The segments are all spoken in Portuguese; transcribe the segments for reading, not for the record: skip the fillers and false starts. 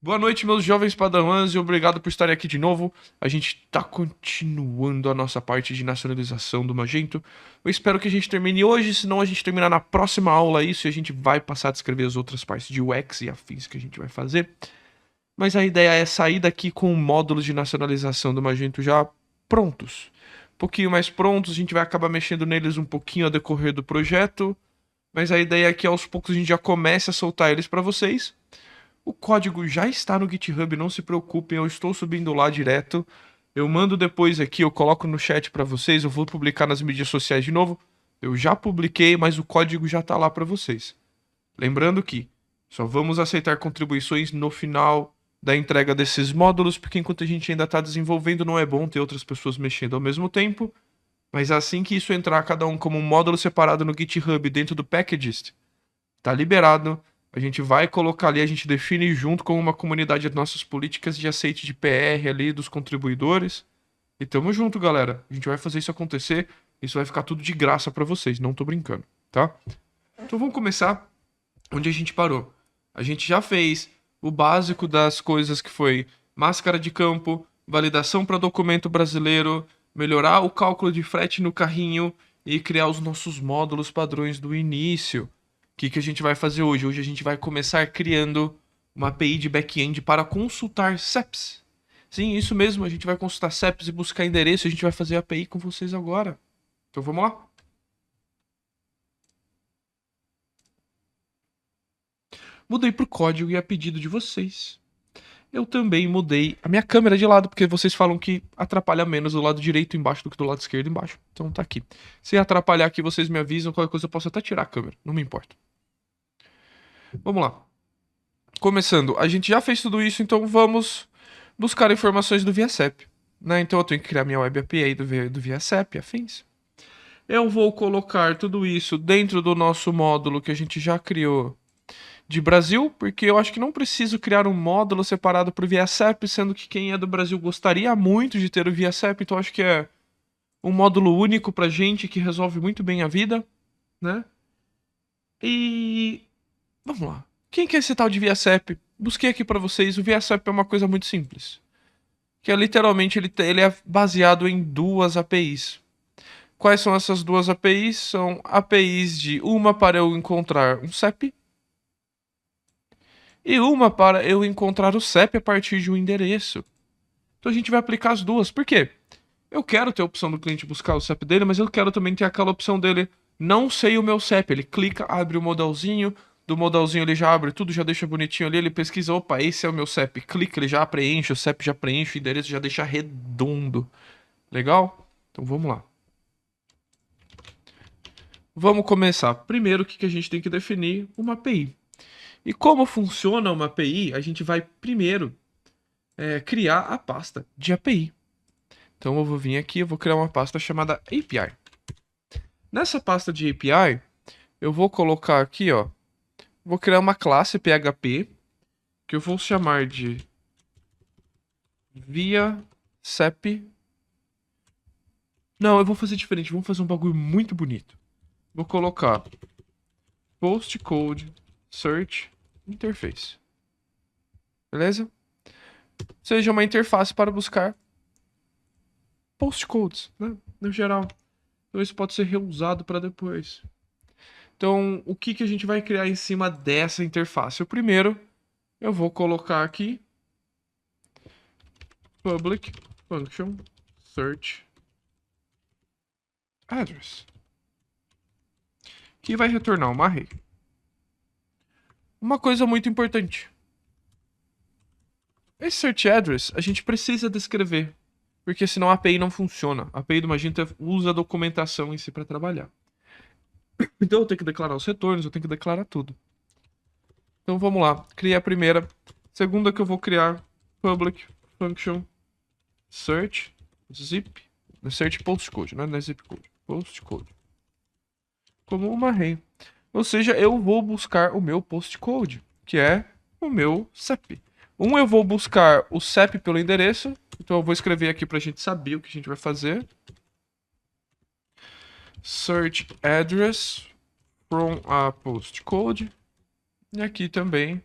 Boa noite, meus jovens padawans, e obrigado por estarem aqui de novo. A gente tá continuando a nossa parte de nacionalização do Magento. Eu espero que a gente termine hoje, senão a gente terminar na próxima aula isso e a gente vai passar a descrever as outras partes de UX e afins que a gente vai fazer. Mas a ideia é sair daqui com módulos de nacionalização do Magento já prontos. Um pouquinho mais prontos, a gente vai acabar mexendo neles um pouquinho ao decorrer do projeto. Mas a ideia é que aos poucos a gente já comece a soltar eles para vocês. O código já está no GitHub, não se preocupem, eu estou subindo lá direto. Eu mando depois aqui, eu coloco no chat para vocês, eu vou publicar nas mídias sociais de novo. Eu já publiquei, mas o código já está lá para vocês. Lembrando que só vamos aceitar contribuições no final da entrega desses módulos, porque enquanto a gente ainda está desenvolvendo, não é bom ter outras pessoas mexendo ao mesmo tempo. Mas assim que isso entrar, cada um como um módulo separado no GitHub dentro do Packagist, tá liberado. A gente vai colocar ali, a gente define junto com uma comunidade as nossas políticas de aceite de PR ali dos contribuidores. E tamo junto, galera. A gente vai fazer isso acontecer. Isso vai ficar tudo de graça pra vocês, não tô brincando, tá? Então vamos começar onde a gente parou. A gente já fez o básico das coisas que foi máscara de campo, validação para documento brasileiro, melhorar o cálculo de frete no carrinho e criar os nossos módulos padrões do início. O que a gente vai fazer hoje? Hoje a gente vai começar criando uma API de back-end para consultar CEPs. Sim, isso mesmo, a gente vai consultar CEPs e buscar endereço, a gente vai fazer a API com vocês agora. Então vamos lá? Mudei pro código e a pedido de vocês. Eu também mudei a minha câmera de lado, porque vocês falam que atrapalha menos do lado direito embaixo do que do lado esquerdo embaixo. Então tá aqui. Se atrapalhar aqui, vocês me avisam, qualquer coisa eu posso até tirar a câmera, não me importa. Vamos lá. Começando, a gente já fez tudo isso, então vamos buscar informações do ViaCep. Né? Então eu tenho que criar minha web API do ViaCep, afins. Eu vou colocar tudo isso dentro do nosso módulo que a gente já criou de Brasil, porque eu acho que não preciso criar um módulo separado para o ViaCep, sendo que quem é do Brasil gostaria muito de ter o ViaCep, então acho que é um módulo único pra gente que resolve muito bem a vida, né? E vamos lá. Quem que é esse tal de ViaCep? Busquei aqui pra vocês, o ViaCep é uma coisa muito simples, que é literalmente ele é baseado em duas APIs. Quais são essas duas APIs? São APIs de uma para eu encontrar um CEP e uma para eu encontrar o CEP a partir de um endereço. Então a gente vai aplicar as duas. Por quê? Eu quero ter a opção do cliente buscar o CEP dele, mas eu quero também ter aquela opção dele, não sei o meu CEP. Ele clica, abre o modalzinho, do modalzinho ele já abre tudo, já deixa bonitinho ali, ele pesquisa, opa, esse é o meu CEP. Clica, ele já preenche, o CEP já preenche, o endereço já deixa redondo. Legal? Então vamos lá. Vamos começar. Primeiro, o que a gente tem que definir? Uma API. E como funciona uma API, a gente vai primeiro criar a pasta de API. Então eu vou vir aqui, eu vou criar uma pasta chamada API. Nessa pasta de API, eu vou colocar aqui, ó, vou criar uma classe PHP que eu vou chamar de ViaCep. Não, eu vou fazer diferente, vamos fazer um bagulho muito bonito. Vou colocar postcode search interface. Beleza? Seja uma interface para buscar postcodes, né? No geral. Então isso pode ser reusado para depois. Então, o que a gente vai criar em cima dessa interface? O primeiro, eu vou colocar aqui public function search address, que vai retornar uma array. Uma coisa muito importante. Esse search address a gente precisa descrever, porque senão a API não funciona. A API do Magento usa a documentação em si para trabalhar. Então eu tenho que declarar os retornos, eu tenho que declarar tudo. Então vamos lá, criei a primeira. Segunda que eu vou criar, public function search zip, search postcode, não é zip code, postcode, como uma array. Ou seja, eu vou buscar o meu postcode, que é o meu CEP. Eu vou buscar o CEP pelo endereço, então eu vou escrever aqui pra gente saber o que a gente vai fazer. Search address from a postcode. E aqui também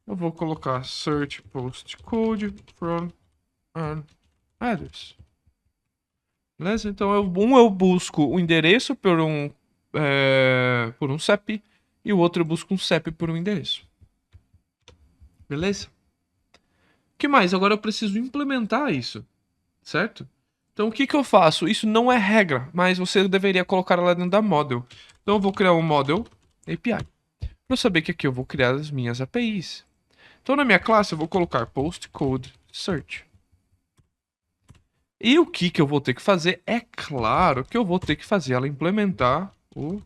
Eu vou colocar search postcode from an address. Beleza? Então eu busco o endereço por um CEP e o outro eu busco um CEP por um endereço. Beleza? O que mais? Agora eu preciso implementar isso, certo? Então o que eu faço? Isso não é regra, mas você deveria colocar ela dentro da model. Então eu vou criar um model API. Para eu saber que aqui eu vou criar as minhas APIs. Então na minha classe eu vou colocar postcode search. E o que eu vou ter que fazer? É claro que eu vou ter que fazer ela implementar o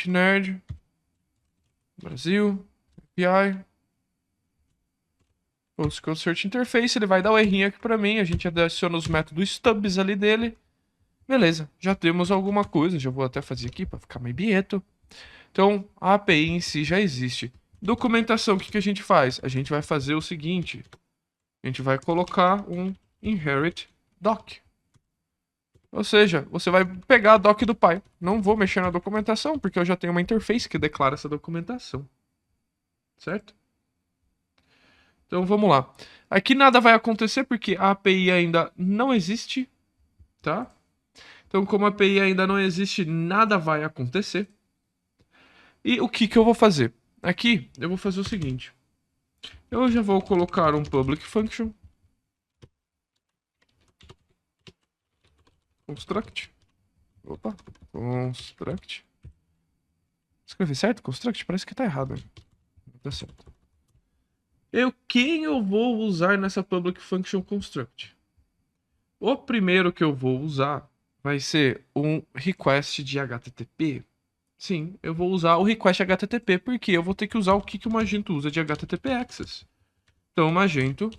Nerd Brasil API Postcode Search Interface. Ele vai dar o errinho aqui para mim. A gente adiciona os métodos stubs ali dele. Beleza, já temos alguma coisa. Já vou até fazer aqui para ficar mais bieto. Então, a API em si já existe. Documentação, o que a gente faz? A gente vai fazer o seguinte. A gente vai colocar um inherit doc. Ou seja, você vai pegar a doc do pai. Não vou mexer na documentação, porque eu já tenho uma interface que declara essa documentação. Certo? Então vamos lá. Aqui nada vai acontecer porque a API ainda não existe. Tá? Então como a API ainda não existe, nada vai acontecer. E o que eu vou fazer? Aqui eu vou fazer o seguinte. Eu já vou colocar um public function. Construct. Opa. Construct. Escrevi certo? Construct? Parece que tá errado. Tá certo. Quem eu vou usar nessa public function construct? O primeiro que eu vou usar vai ser um request de HTTP. Sim, eu vou usar o request HTTP porque eu vou ter que usar o que o Magento usa de HTTP Access. Então, o Magento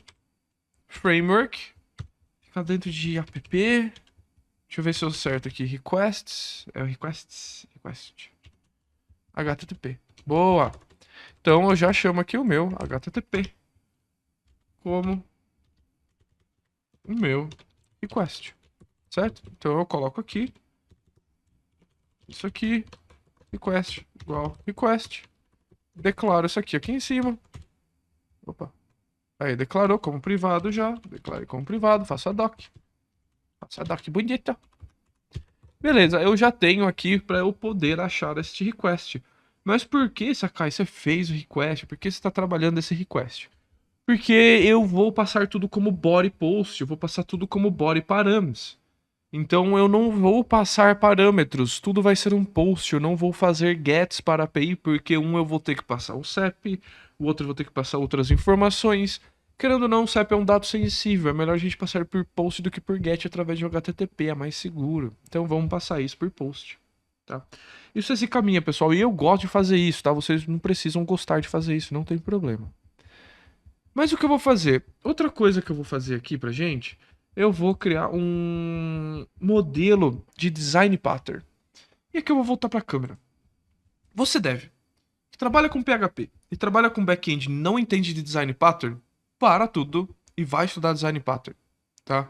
Framework fica dentro de app. Deixa eu ver se eu acerto aqui. Requests. É o request. HTTP. Boa. Então eu já chamo aqui o meu HTTP como o meu request. Certo? Então eu coloco aqui. Isso aqui. Request igual request. Declaro isso aqui em cima. Opa. Aí declarou como privado já. Declarei como privado. Faço a doc. Faço a doc bonita. Beleza, eu já tenho aqui para eu poder achar este request. Mas por que, Sakai, você fez o request? Por que você está trabalhando esse request? Porque eu vou passar tudo como body post, eu vou passar tudo como body params. Então eu não vou passar parâmetros, tudo vai ser um post, eu não vou fazer gets para a API, porque eu vou ter que passar o CEP, o outro eu vou ter que passar outras informações. Querendo ou não, o CEP é um dado sensível, é melhor a gente passar por post do que por get através de um HTTP, é mais seguro. Então vamos passar isso por post, tá? Isso é esse caminho, pessoal, e eu gosto de fazer isso, tá? Vocês não precisam gostar de fazer isso, não tem problema. Mas o que eu vou fazer? Outra coisa que eu vou fazer aqui pra gente, eu vou criar um modelo de design pattern. E aqui eu vou voltar pra câmera. Você deve. Que trabalha com PHP e trabalha com back-end e não entende de design pattern, para tudo e vai estudar design pattern, tá?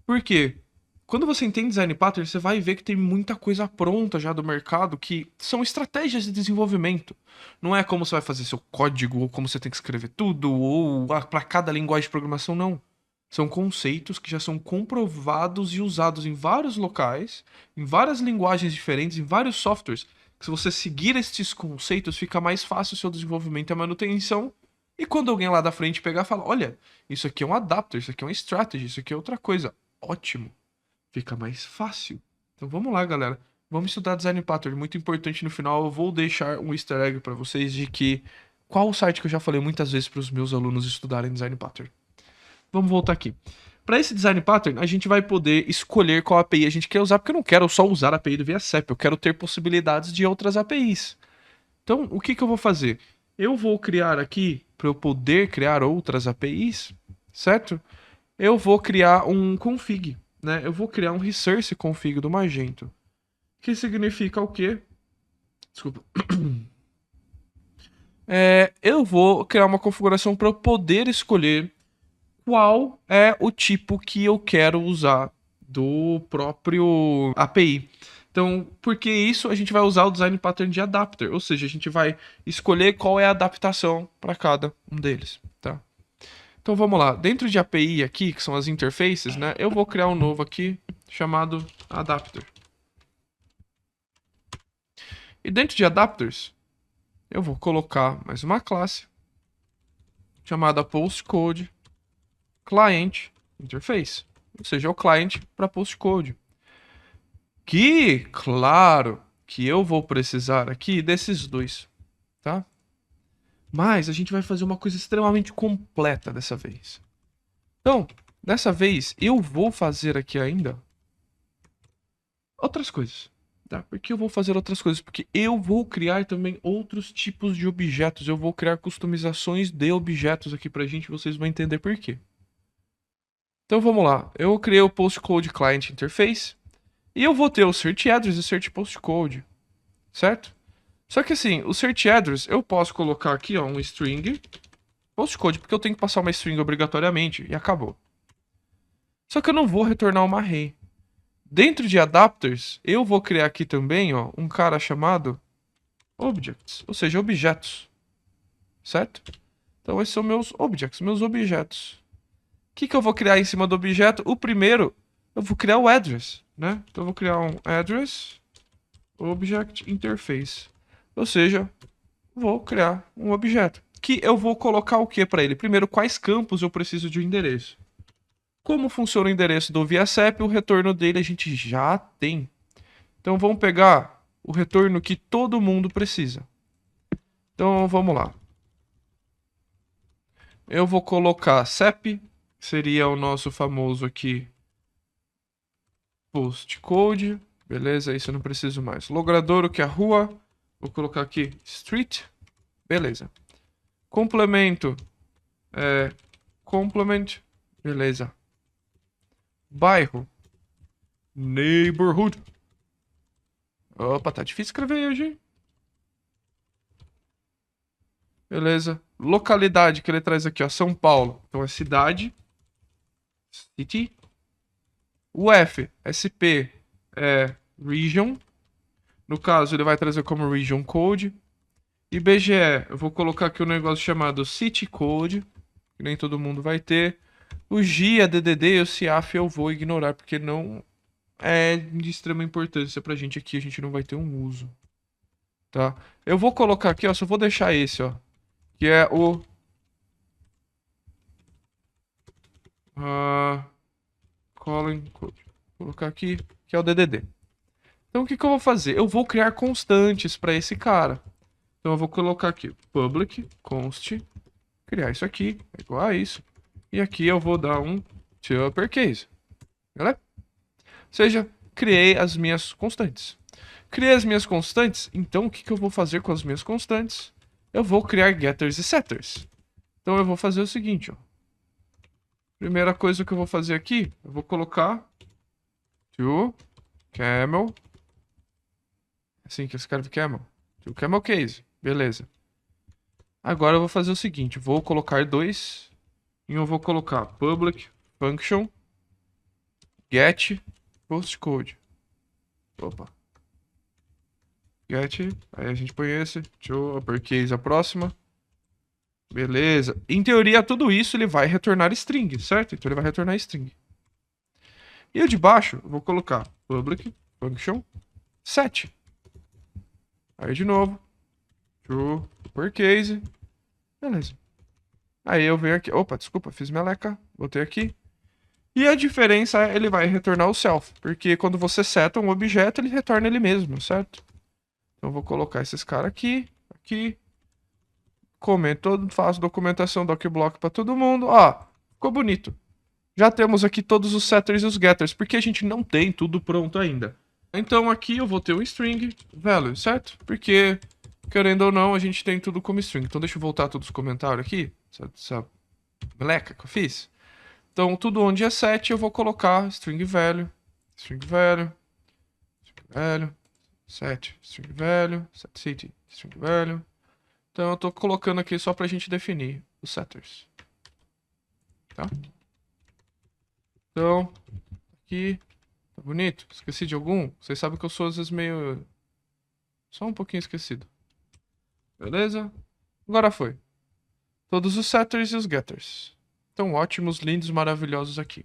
Por quê? Quando você entende design pattern, você vai ver que tem muita coisa pronta já do mercado que são estratégias de desenvolvimento. Não é como você vai fazer seu código, ou como você tem que escrever tudo, ou para cada linguagem de programação, não. São conceitos que já são comprovados e usados em vários locais, em várias linguagens diferentes, em vários softwares. Que se você seguir estes conceitos, fica mais fácil o seu desenvolvimento e a manutenção. E quando alguém lá da frente pegar e falar, olha, isso aqui é um adapter, isso aqui é uma strategy, isso aqui é outra coisa. Ótimo. Fica mais fácil. Então vamos lá, galera. Vamos estudar design pattern. Muito importante no final. Eu vou deixar um easter egg para vocês de que qual o site que eu já falei muitas vezes para os meus alunos estudarem design pattern. Vamos voltar aqui. Para esse design pattern, a gente vai poder escolher qual API a gente quer usar, porque eu não quero só usar a API do ViaCep, eu quero ter possibilidades de outras APIs. Então, o que eu vou fazer? Eu vou criar aqui, para eu poder criar outras APIs, certo? Eu vou criar um config, né? Eu vou criar um resource config do Magento. Que significa o quê? Desculpa. Eu vou criar uma configuração para eu poder escolher qual é o tipo que eu quero usar do próprio API. Então, porque isso a gente vai usar o design pattern de adapter, ou seja, a gente vai escolher qual é a adaptação para cada um deles, tá? Então vamos lá, dentro de API aqui, que são as interfaces, né, eu vou criar um novo aqui chamado adapter. E dentro de adapters, eu vou colocar mais uma classe chamada postcode client interface, ou seja, o client para postcode. Que, claro, que eu vou precisar aqui desses dois, tá? Mas a gente vai fazer uma coisa extremamente completa dessa vez. Então, dessa vez, eu vou fazer aqui ainda outras coisas, tá? Porque eu vou fazer outras coisas? Porque eu vou criar também outros tipos de objetos. Eu vou criar customizações de objetos aqui pra gente, vocês vão entender por quê. Então vamos lá. Eu criei o postcode client interface e eu vou ter o search address e search postcode, certo? Só que assim, o search address eu posso colocar aqui, ó, um string postcode, porque eu tenho que passar uma string obrigatoriamente e acabou. Só que eu não vou retornar uma array. Dentro de adapters, eu vou criar aqui também, ó, um cara chamado objects, ou seja, objetos, certo? Então esses são meus objects, meus objetos. O que eu vou criar em cima do objeto? O primeiro, eu vou criar o address, né? Então eu vou criar um address object interface, ou seja, vou criar um objeto que eu vou colocar o que para ele? Primeiro, quais campos eu preciso de um endereço. Como funciona o endereço do ViaCep, o retorno dele a gente já tem. Então vamos pegar o retorno que todo mundo precisa. Então vamos lá. Eu vou colocar CEP, que seria o nosso famoso aqui postcode. Beleza, isso eu não preciso mais. Logradouro, que é a rua. Vou colocar aqui street. Beleza. Complemento é complement. Beleza. Bairro. Neighborhood. Opa, tá difícil escrever hoje, hein? Beleza. Localidade que ele traz aqui, ó. São Paulo. Então é cidade. City. UF, SP é region. No caso, ele vai trazer como region code. IBGE, eu vou colocar aqui um negócio chamado city code, que nem todo mundo vai ter. O GIA, DDD e o CIAF eu vou ignorar, porque não é de extrema importância pra gente aqui, a gente não vai ter um uso. Tá? Eu vou colocar aqui, ó, só vou deixar esse, ó, que é o calling code. Vou colocar aqui, que é o DDD. Então o que eu vou fazer? Eu vou criar constantes para esse cara. Então eu vou colocar aqui public const, criar isso aqui, é igual a isso. E aqui eu vou dar um to uppercase. Beleza? Ou seja, criei as minhas constantes. Criei as minhas constantes, então o que eu vou fazer com as minhas constantes? Eu vou criar getters e setters. Então eu vou fazer o seguinte, ó. Primeira coisa que eu vou fazer aqui, eu vou colocar to camel. Assim que escreve camel. To camel case. Beleza. Agora eu vou fazer o seguinte, vou colocar dois e eu vou colocar public function get postcode. Opa. Get, aí a gente põe esse, to uppercase a próxima. Beleza. Em teoria, tudo isso ele vai retornar string, certo? Então ele vai retornar string. E o de baixo, eu vou colocar public function set. Aí de novo, to uppercase. Beleza. Aí eu venho aqui. Opa, desculpa, fiz meleca. Botei aqui. E a diferença é ele vai retornar o self. Porque quando você seta um objeto, ele retorna ele mesmo, certo? Então eu vou colocar esses caras aqui. Aqui. Comento, faço documentação docblock para todo mundo. Ó, ficou bonito. Já temos aqui todos os setters e os getters. Porque a gente não tem tudo pronto ainda. Então aqui eu vou ter um string value, certo? Porque, querendo ou não, a gente tem tudo como string. Então deixa eu voltar todos os comentários aqui. Essa meleca que eu fiz. Então, tudo onde é set, eu vou colocar string value, string value, string value, set, string value, set city, string value. Então, eu tô colocando aqui só pra gente definir os setters. Tá? Então, aqui, Tá bonito? Esqueci de algum? Vocês sabem que eu sou às vezes meio... Só um pouquinho esquecido. Beleza? Agora foi. Todos os setters e os getters. Estão ótimos, lindos, maravilhosos aqui.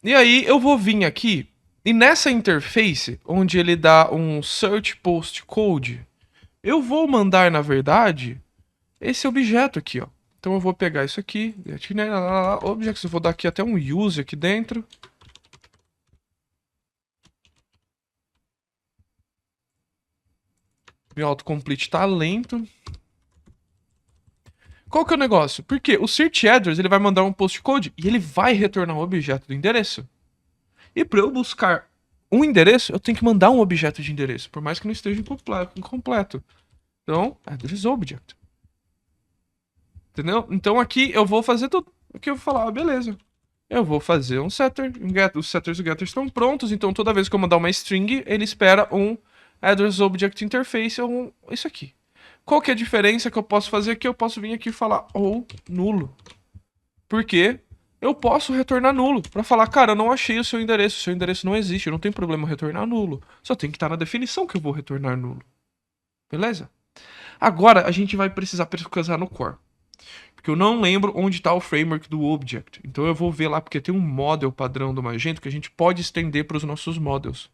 E aí eu vou vir aqui e nessa interface, onde ele dá um search post code, eu vou mandar, na verdade, esse objeto aqui, ó. Então eu vou pegar isso aqui, objects, eu vou dar aqui até um use aqui dentro. Meu autocomplete tá lento. Qual que é o negócio? Porque o search address ele vai mandar um postcode e ele vai retornar o objeto do endereço. E para eu buscar um endereço, eu tenho que mandar um objeto de endereço, por mais que não esteja incompleto. Então, address object. Entendeu? Então aqui eu vou fazer tudo. Aqui eu vou falar, beleza. Eu vou fazer um setter, um get. Os setters e getters estão prontos, então toda vez que eu mandar uma string, ele espera um address object interface ou isso aqui. Qual que é a diferença que eu posso fazer aqui? Eu posso vir aqui e falar ou nulo. Porque eu posso retornar nulo. Para falar, cara, eu não achei o seu endereço não existe, não tem problema retornar nulo. Só tem que estar na definição que eu vou retornar nulo. Beleza? Agora a gente vai precisar pesquisar no core. Porque eu não lembro onde está o framework do object. Então eu vou ver lá, porque tem um model padrão do Magento que a gente pode estender para os nossos models.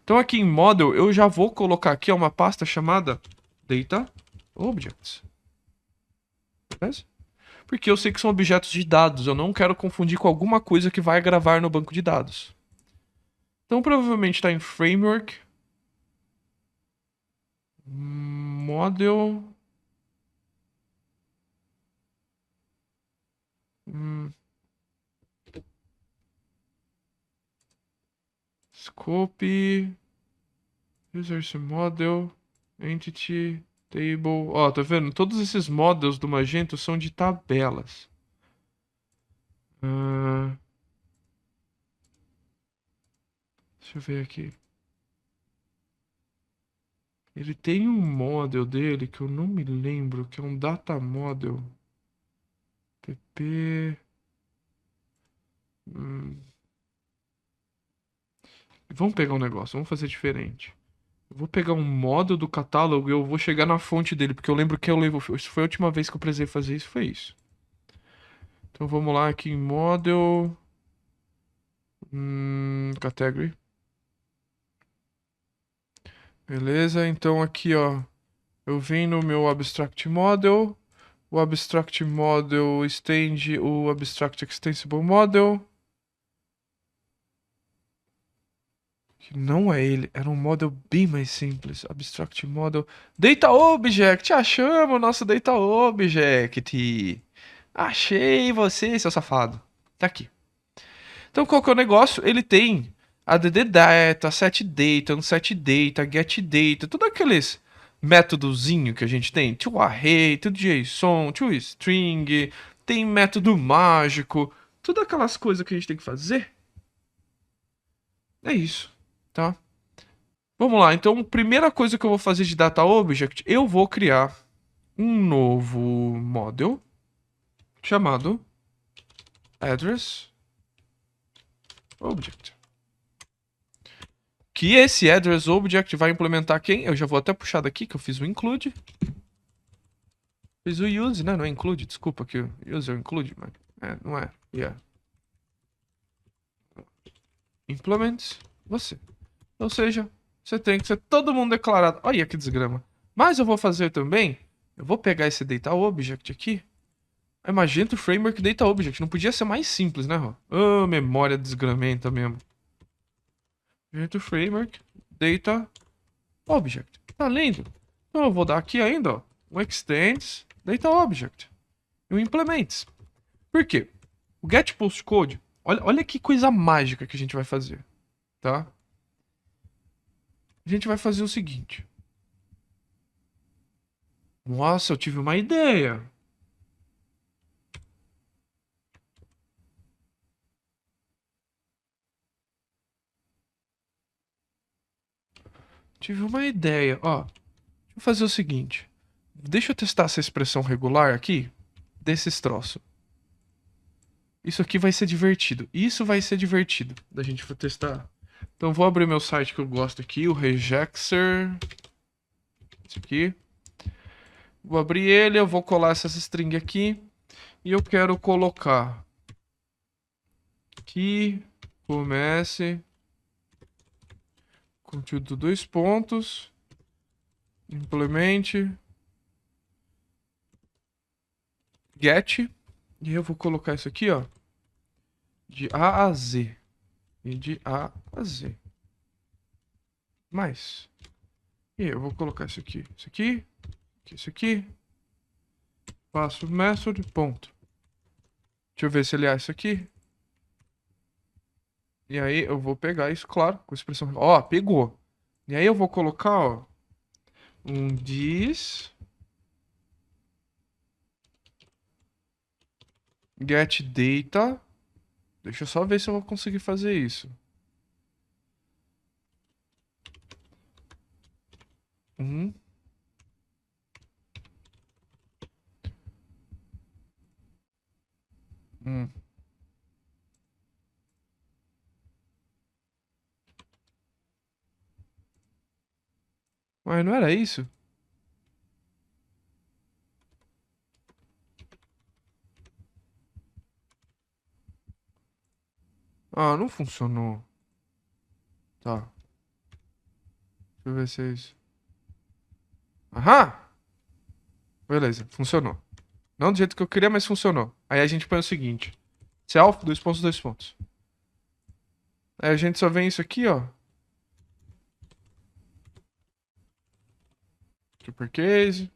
Então aqui em model eu já vou colocar aqui uma pasta chamada data objects. Beleza? Porque eu sei que são objetos de dados. Eu não quero confundir com alguma coisa que vai gravar no banco de dados. Então provavelmente está em framework. Model. Scope. Users model. Entity. Table. Ó, tá vendo? Todos esses models do Magento são de tabelas. Deixa eu ver aqui. Ele tem um model dele que eu não me lembro, que é um data model. pp. Vamos pegar um negócio, vamos fazer diferente. Eu vou pegar um model do catálogo e eu vou chegar na fonte dele, porque eu lembro que isso foi a última vez que eu precisei fazer isso, foi isso. Então vamos lá aqui em model. Category. Beleza, então aqui ó, eu vim no meu abstract model. O abstract model estende o abstract extensible model. Que não é ele, era um model bem mais simples. Abstract model. Data object, achamos o nosso data object. Achei você, seu safado. Tá aqui. Então qual que é o negócio? Ele tem add data, set data, unset data, get data, tudo aqueles métodozinho que a gente tem. To array, to JSON, to string, tem método mágico, tudo aquelas coisas que a gente tem que fazer. É isso, tá? Vamos lá, então, primeira coisa que eu vou fazer de data object, eu vou criar um novo model chamado address object. Que esse address object vai implementar quem? Eu já vou até puxar daqui, que eu fiz o include. Fiz o use, né? Não é include, desculpa que o use é o include, mas não é. Yeah. Implement você. Ou seja, você tem que ser todo mundo declarado. Olha que desgrama. Mas eu vou fazer também, eu vou pegar esse data object aqui. É Magento Framework Data Object. Não podia ser mais simples, né, Rô? Oh, memória desgramenta mesmo. Magento Framework Data Object. Tá lindo? Então eu vou dar aqui ainda, ó, um extends Data Object. E um implements. Por quê? O get postcode, olha que coisa mágica que a gente vai fazer, tá? A gente vai fazer o seguinte. Nossa, eu tive uma ideia. Tive uma ideia, ó. Deixa eu fazer o seguinte. Deixa eu testar essa expressão regular aqui desses troços. Isso aqui vai ser divertido. Isso vai ser divertido da gente for testar. Então vou abrir meu site que eu gosto aqui, o Regexer. Esse aqui. Vou abrir ele, eu vou colar essas strings aqui. E eu quero colocar que comece conteúdo 2 pontos. Implemente. Get. E eu vou colocar isso aqui, ó. De A a Z. E de A a Z. Mais. E eu vou colocar isso aqui. Isso aqui. Passo method, ponto. Deixa eu ver se ele é isso aqui. E aí eu vou pegar isso, claro, com expressão. Ó, pegou. E aí eu vou colocar, ó. Um this. Get data. Deixa eu só ver se eu vou conseguir fazer isso. Hum. Mas não era isso? Ah, não funcionou. Tá. Deixa eu ver se é isso. Aham! Beleza, funcionou. Não do jeito que eu queria, mas funcionou. Aí a gente põe o seguinte. Self, 2 pontos, 2 pontos. Aí a gente só vem isso aqui, ó. Uppercase.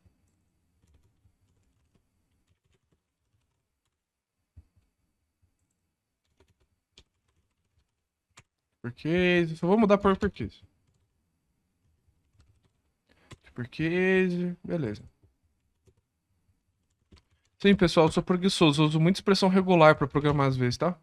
Uppercase. Só vou mudar para uppercase. Uppercase. Beleza. Sim, pessoal, eu sou preguiçoso. Eu uso muita expressão regular para programar às vezes, tá?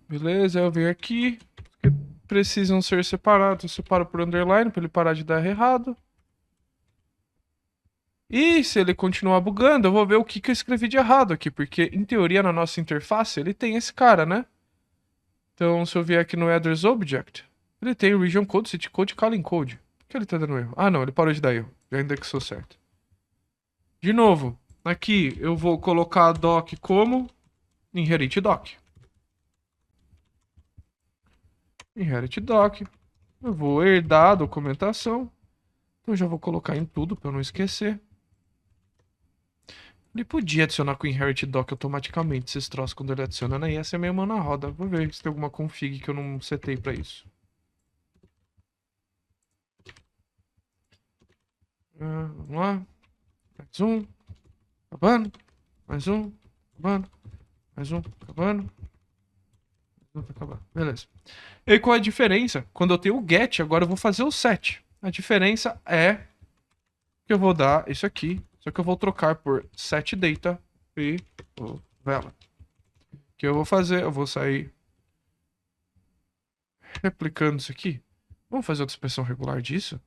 Beleza, eu venho aqui. Que precisam ser separados. Eu separo por underline para ele parar de dar errado. E se ele continuar bugando, eu vou ver o que eu escrevi de errado aqui. Porque, em teoria, na nossa interface, ele tem esse cara, né? Então, se eu vier aqui no Address Object, ele tem Region Code, City Code e Calling Code. Por que ele tá dando erro? Ah, não, ele parou de dar erro. Já indexou certo. De novo, aqui eu vou colocar a doc como inherit doc. Inherit doc. Eu vou herdar a documentação. Então, eu já vou colocar em tudo para não esquecer. Ele podia adicionar com inherit doc automaticamente esses troços quando ele adiciona, né? Ia ser meio mão na roda. Vou ver se tem alguma config que eu não setei pra isso. Vamos lá. Mais um. Acabando. Mais um. Acabando. Mais um. Acabando. Mais um. Tá acabando. Beleza. E qual é a diferença? Quando eu tenho o get, agora eu vou fazer o set. A diferença é que eu vou dar isso aqui. Só que eu vou trocar por set data e vela. O que eu vou fazer? Eu vou sair replicando isso aqui. Vamos fazer outra expressão regular disso?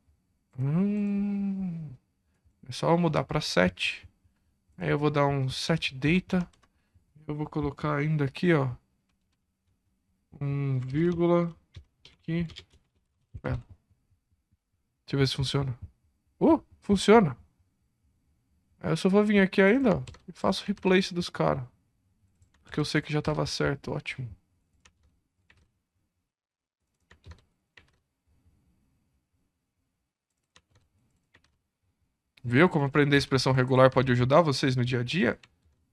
É só mudar para set. Aí eu vou dar um set data. Eu vou colocar ainda aqui, ó. Vírgula. Aqui. Deixa eu ver se funciona. Funciona. Aí eu só vou vir aqui ainda, ó, e faço replace dos caras. Porque eu sei que já tava certo. Ótimo. Viu como aprender expressão regular pode ajudar vocês no dia a dia?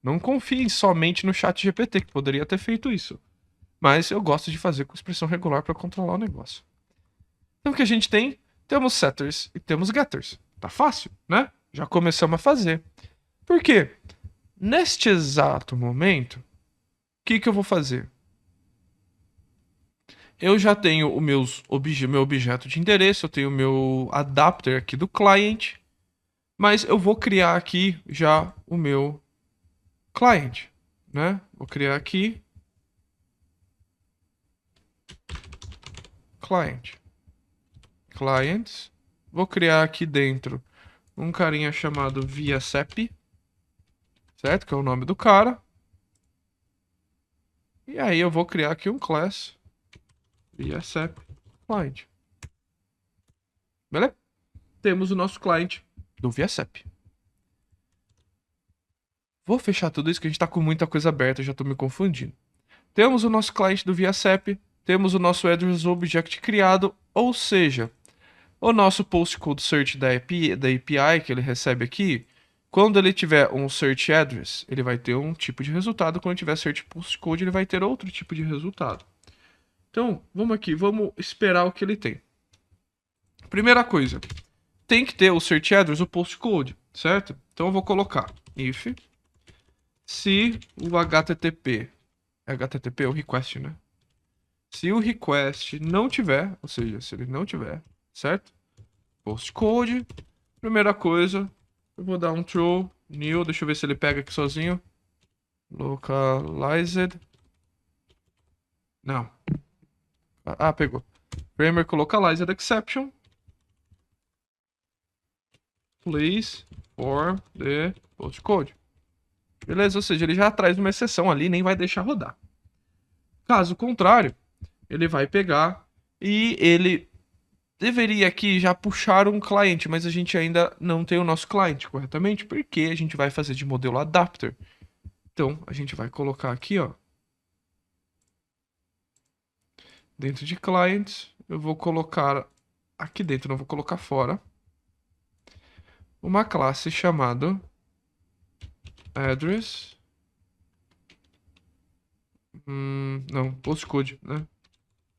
Não confiem somente no chat GPT, que poderia ter feito isso. Mas eu gosto de fazer com expressão regular para controlar o negócio. Então o que a gente tem? Temos setters e temos getters. Tá fácil, né? Já começamos a fazer. Por quê? Neste exato momento, o que eu vou fazer? Eu já tenho o meu objeto de endereço, eu tenho o meu adapter aqui do client, mas eu vou criar aqui já o meu client, né? Vou criar aqui client. Clients. Vou criar aqui dentro um carinha chamado ViaSep, certo? Que é o nome do cara. E aí eu vou criar aqui um class ViaSep client. Beleza? Temos o nosso client do ViaSep. Vou fechar tudo isso que a gente tá com muita coisa aberta, já tô me confundindo. Temos o nosso cliente do ViaSep, temos o nosso address object criado, ou seja, o nosso postcode search da API que ele recebe aqui, quando ele tiver um search address, ele vai ter um tipo de resultado, quando tiver search postcode, ele vai ter outro tipo de resultado. Então, vamos aqui, vamos esperar o que ele tem. Primeira coisa, tem que ter o search address, o postcode, certo? Então eu vou colocar if se o HTTP é o request, né? Se o request não tiver, ou seja, se ele não tiver, certo? Postcode, primeira coisa, eu vou dar um true, new, deixa eu ver se ele pega aqui sozinho. Localized. Não. Ah, pegou. Framework localized exception. Please for the postcode. Beleza, ou seja, ele já traz uma exceção ali, nem vai deixar rodar. Caso contrário, ele vai pegar e ele deveria aqui já puxar um cliente, mas a gente ainda não tem o nosso cliente corretamente, porque a gente vai fazer de modelo adapter. Então, a gente vai colocar aqui, ó. Dentro de clients, eu vou colocar aqui dentro, não vou colocar fora, uma classe chamada address. Não, postcode, né?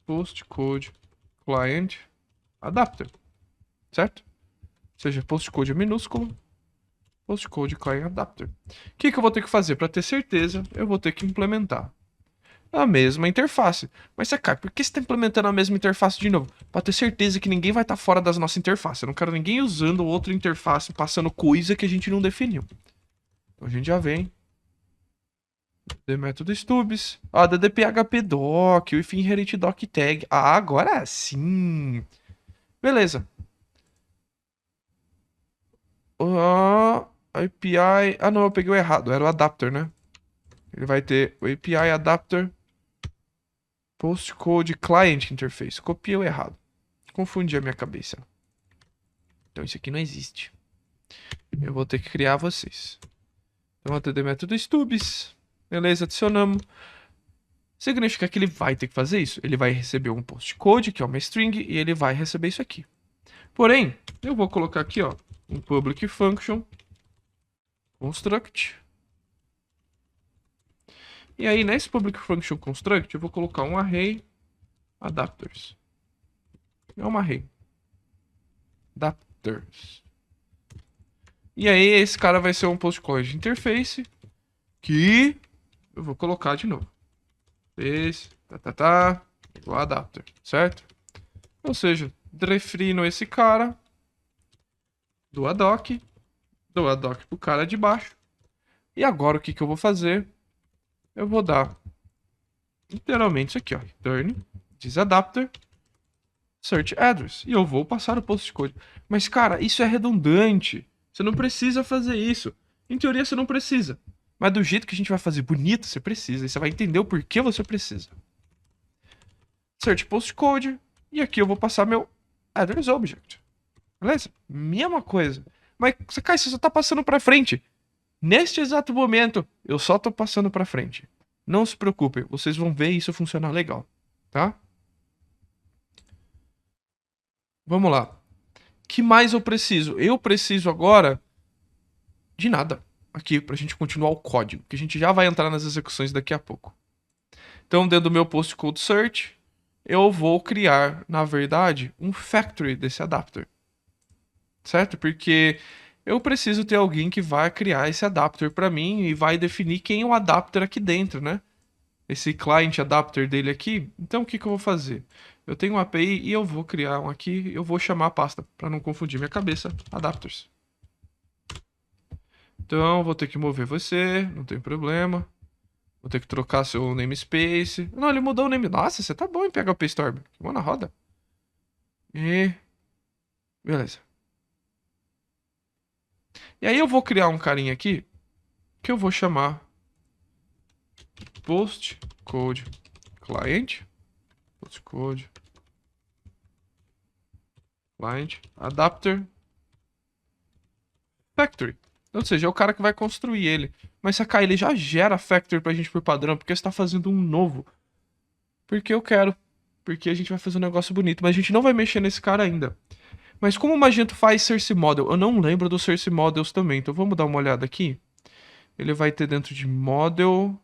Postcode client adapter, certo? Ou seja, postcode é minúsculo, postcode client adapter. O que eu vou ter que fazer? Para ter certeza, eu vou ter que implementar a mesma interface. Mas você cai, por que você está implementando a mesma interface de novo? Para ter certeza que ninguém vai estar fora das nossas interfaces. Eu não quero ninguém usando outra interface, passando coisa que a gente não definiu. Então a gente já vem. The método stubs. Ah, ddphpdoc, if inherit doc tag. Ah, agora sim. Beleza. API. Ah, não, eu peguei o errado. Era o adapter, né? Ele vai ter o API adapter postcode client interface. Copiei o errado. Confundi a minha cabeça. Então isso aqui não existe. Eu vou ter que criar vocês. Então, atender método stubs. Beleza, adicionamos. Significa que ele vai ter que fazer isso. Ele vai receber um postcode, que é uma string, e ele vai receber isso aqui. Porém, eu vou colocar aqui, ó, um public function construct. E aí, nesse public function construct, eu vou colocar um array adapters. É uma array. Adapters. E aí, esse cara vai ser um postcode interface que eu vou colocar de novo. Esse, igual adapter, certo? Ou seja, defino esse cara do adoc pro cara de baixo. E agora o que eu vou fazer? Eu vou dar literalmente isso aqui, ó, return disadapter search address. E eu vou passar o postcode. Mas, cara, isso é redundante. Você não precisa fazer isso. Em teoria, você não precisa. Mas do jeito que a gente vai fazer bonito, você precisa. E você vai entender o porquê você precisa. Search postcode. E aqui eu vou passar meu address object. Beleza? Mesma coisa. Mas, cara, você só tá passando pra frente. Neste exato momento, eu só tô passando pra frente. Não se preocupem, vocês vão ver isso funcionar legal, tá? Vamos lá. O que mais eu preciso? Eu preciso agora de nada aqui pra gente continuar o código, que a gente já vai entrar nas execuções daqui a pouco. Então, dentro do meu postcode search, eu vou criar, na verdade, um factory desse adapter. Certo? Porque eu preciso ter alguém que vai criar esse adapter para mim e vai definir quem é o adapter aqui dentro, né? Esse client adapter dele aqui. Então, o que eu vou fazer? Eu tenho um API e eu vou criar um aqui. Eu vou chamar a pasta, para não confundir minha cabeça, adapters. Então, vou ter que mover você, não tem problema. Vou ter que trocar seu namespace. Não, ele mudou o name. Nossa, você tá bom em PHP Storm. Vou na roda. E beleza. E aí eu vou criar um carinha aqui que eu vou chamar postcode client, postcode client adapter factory. Ou seja, é o cara que vai construir ele. Mas sacar, ele já gera factory pra gente por padrão, porque você tá fazendo um novo. Porque eu quero. Porque a gente vai fazer um negócio bonito. Mas a gente não vai mexer nesse cara ainda. Mas como o Magento faz Source Model? Eu não lembro do Source Models também. Então vamos dar uma olhada aqui. Ele vai ter dentro de Model,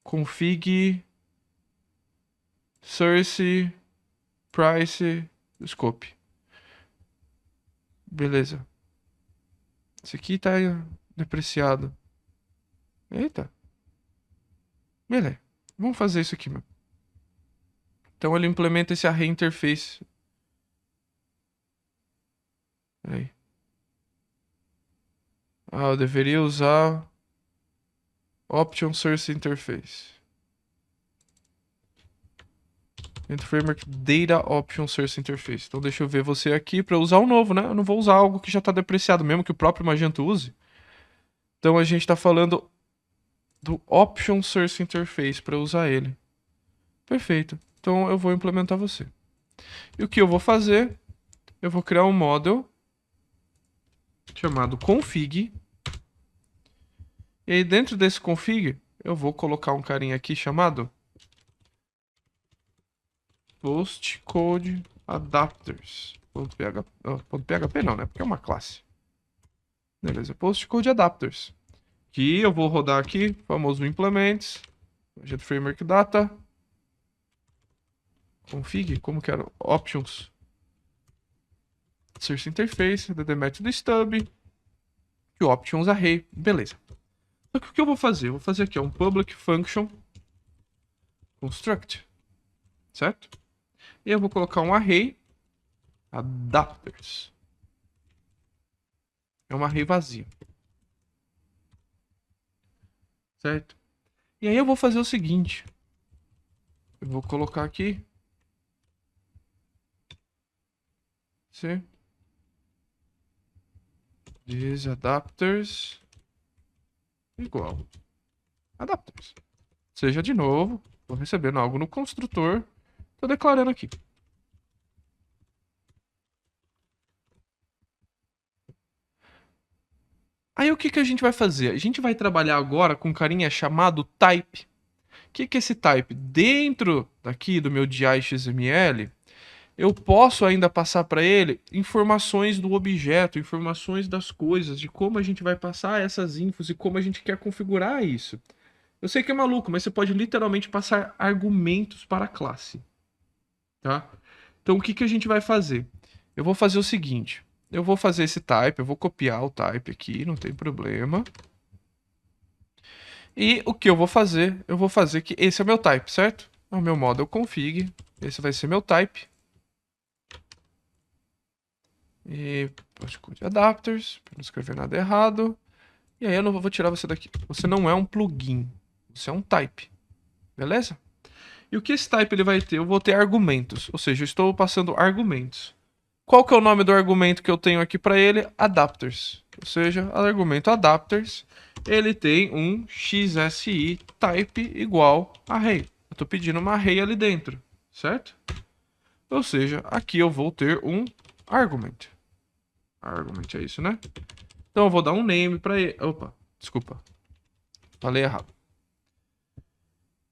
Config, Source, Price, Scope. Beleza. Esse aqui tá depreciado. Eita. Beleza. Vamos fazer isso aqui, meu. Então ele implementa esse array interface. Aí. Ah, eu deveria usar Option Source Interface. Dentro do framework Data Option Source Interface. Então deixa eu ver você aqui para usar o novo, né? Eu não vou usar algo que já está depreciado, mesmo que o próprio Magento use. Então a gente está falando do Option Source Interface para usar ele. Perfeito. Então eu vou implementar você. E o que eu vou fazer? Eu vou criar um model chamado config. E aí dentro desse config, eu vou colocar um carinha aqui chamado postcode adapters. .php não, né? Porque é uma classe. Beleza, postcode adapters. Que eu vou rodar aqui, famoso implements, Magento Framework Data, config, como que era? Options, Source Interface, ddmet do stub, e o options array, beleza. Só que o que eu vou fazer? Eu vou fazer aqui, ó, um public function construct, certo? E eu vou colocar um array adapters. É um array vazio. Certo? E aí eu vou fazer o seguinte. Eu vou colocar aqui. These adapters igual adapters. Seja de novo, tô recebendo algo no construtor. Tô declarando aqui. Aí o que que a gente vai fazer? A gente vai trabalhar agora com um carinha chamado type. O que que é esse type? Dentro daqui do meu DI XML, eu posso ainda passar para ele informações do objeto, informações das coisas, de como a gente vai passar essas infos e como a gente quer configurar isso. Eu sei que é maluco, mas você pode literalmente passar argumentos para a classe. Tá? Então o que que a gente vai fazer? Eu vou fazer o seguinte. Eu vou fazer esse type, eu vou copiar o type aqui, não tem problema. E o que eu vou fazer? Eu vou fazer que esse é o meu type, certo? É o meu model config. Esse vai ser meu type. E postcode adapters, para não escrever nada errado. E aí eu não vou tirar você daqui. Você não é um plugin, você é um type. Beleza? E o que esse type ele vai ter? Eu vou ter argumentos, ou seja, eu estou passando argumentos. Qual que é o nome do argumento que eu tenho aqui para ele? Adapters. Ou seja, o argumento adapters, ele tem um XSI type igual array. Eu estou pedindo uma array ali dentro, certo? Ou seja, aqui eu vou ter um argument. Argument é isso, né? Então eu vou dar um name para ele. Opa, desculpa. Falei errado.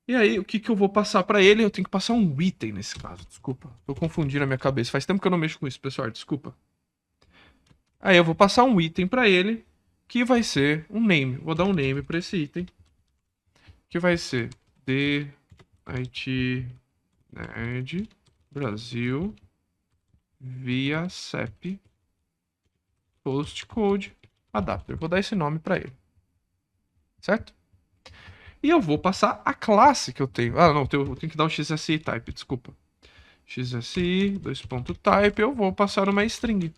E aí, o que que eu vou passar para ele? Eu tenho que passar um item nesse caso, desculpa. Tô confundindo a minha cabeça. Faz tempo que eu não mexo com isso, pessoal, desculpa. Aí eu vou passar um item para ele, que vai ser um name. Vou dar um name para esse item, que vai ser DIT Nerd Brasil via CEP postcode adapter. Vou dar esse nome para ele, certo? E eu vou passar a classe que eu tenho. Ah, não, eu tenho que dar um XSI type, desculpa. XSI, type, eu vou passar uma string.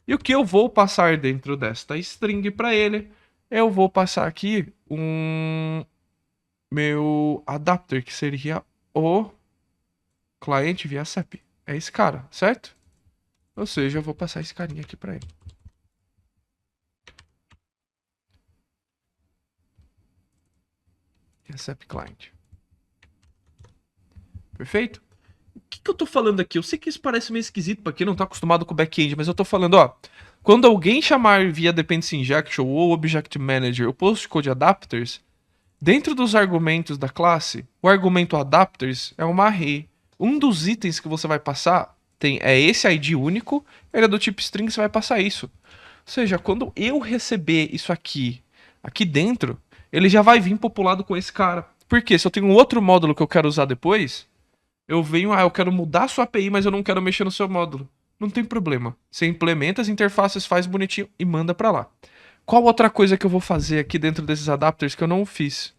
E o que eu vou passar dentro desta string para ele? Eu vou passar aqui um meu adapter, que seria o cliente via CEP. é esse cara, certo? Ou seja, eu vou passar esse carinha aqui pra ele. Accept client. Perfeito? O que eu tô falando aqui? Eu sei que isso parece meio esquisito pra quem não tá acostumado com o back-end, mas eu tô falando, ó. Quando alguém chamar via Dependency Injection ou Object Manager o postcode adapters, dentro dos argumentos da classe, o argumento adapters é uma array. Um dos itens que você vai passar é esse ID único, ele é do tipo string, você vai passar isso. Ou seja, quando eu receber isso aqui dentro, ele já vai vir populado com esse cara. Porque se eu tenho um outro módulo que eu quero usar depois, eu venho, eu quero mudar a sua API, mas eu não quero mexer no seu módulo. Não tem problema. Você implementa as interfaces, faz bonitinho e manda pra lá. Qual outra coisa que eu vou fazer aqui dentro desses adapters que eu não fiz?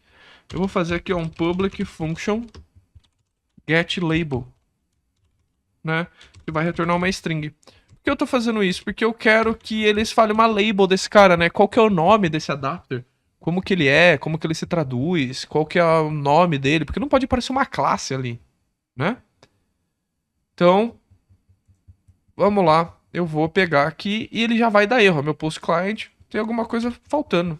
Eu vou fazer aqui um public function get label, né? Que vai retornar uma string. Por que eu tô fazendo isso? Porque eu quero que eles falem uma label desse cara, né? Qual que é o nome desse adapter? Como que ele é? Como que ele se traduz? Qual que é o nome dele? Porque não pode aparecer uma classe ali, né? Então, vamos lá. Eu vou pegar aqui e ele já vai dar erro. Meu post client tem alguma coisa faltando.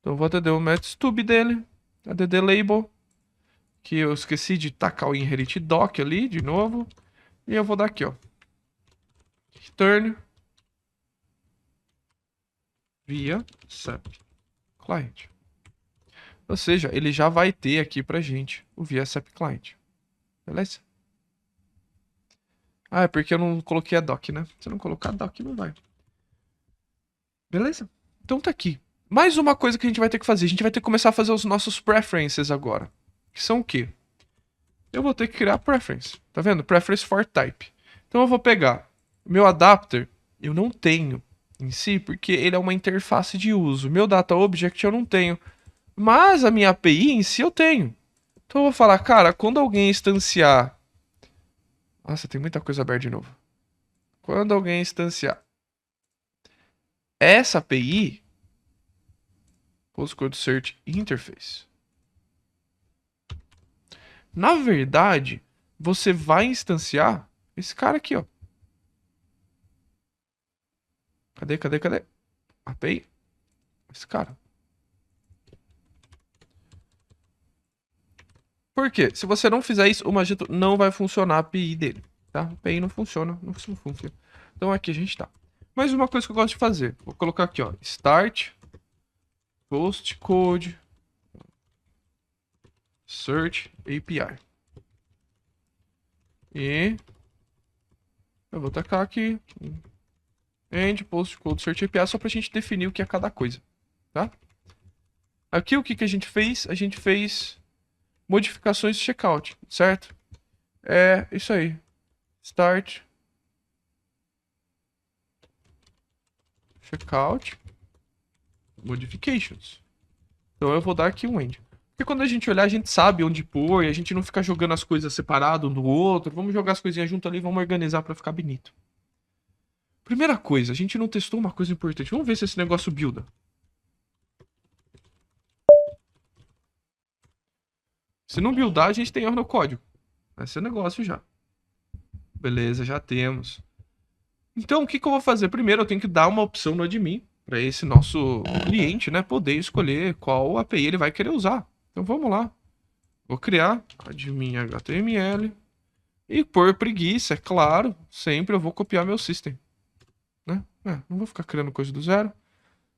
Então eu vou atender o metstub dele, add label, que eu esqueci de tacar o inherit doc ali de novo. E eu vou dar aqui, ó. Return via SAP client. Ou seja, ele já vai ter aqui pra gente o via SAP client. Beleza? Ah, é porque eu não coloquei a doc, né? Se eu não colocar a doc, não vai. Beleza? Então tá aqui. Mais uma coisa que a gente vai ter que fazer. A gente vai ter que começar a fazer os nossos preferences agora. Que são o quê? Eu vou ter que criar preference. Tá vendo? Preference for type. Então eu vou pegar o meu adapter. Eu não tenho em si, porque ele é uma interface de uso. Meu data object eu não tenho. Mas a minha API em si eu tenho. Então eu vou falar, cara, quando alguém instanciar. Nossa, tem muita coisa aberta de novo. Quando alguém instanciar essa API, Postcode Search Interface. Na verdade, você vai instanciar esse cara aqui, ó. Cadê? API. Esse cara. Por quê? Se você não fizer isso, o Magento não vai funcionar a API dele, tá? A API não funciona, não funciona. Então aqui a gente tá. Mais uma coisa que eu gosto de fazer. Vou colocar aqui, ó. Start. Postcode. Search API. E eu vou tacar aqui. End postcode search API só pra gente definir o que é cada coisa, tá? Aqui o que a gente fez? A gente fez modificações de checkout, certo? É isso aí. Start checkout modifications. Então eu vou dar aqui um end. Porque quando a gente olhar, a gente sabe onde pôr e a gente não fica jogando as coisas separado um do outro. Vamos jogar as coisinhas junto ali e vamos organizar pra ficar bonito. Primeira coisa, a gente não testou uma coisa importante. Vamos ver se esse negócio builda. Se não buildar, a gente tem erro no código. Esse é o negócio já. Beleza, já temos. Então, o que eu vou fazer? Primeiro, eu tenho que dar uma opção no admin para esse nosso cliente, né, poder escolher qual API ele vai querer usar. Então, vamos lá. Vou criar admin HTML e por preguiça, é claro, sempre eu vou copiar meu system, né? Não vou ficar criando coisa do zero.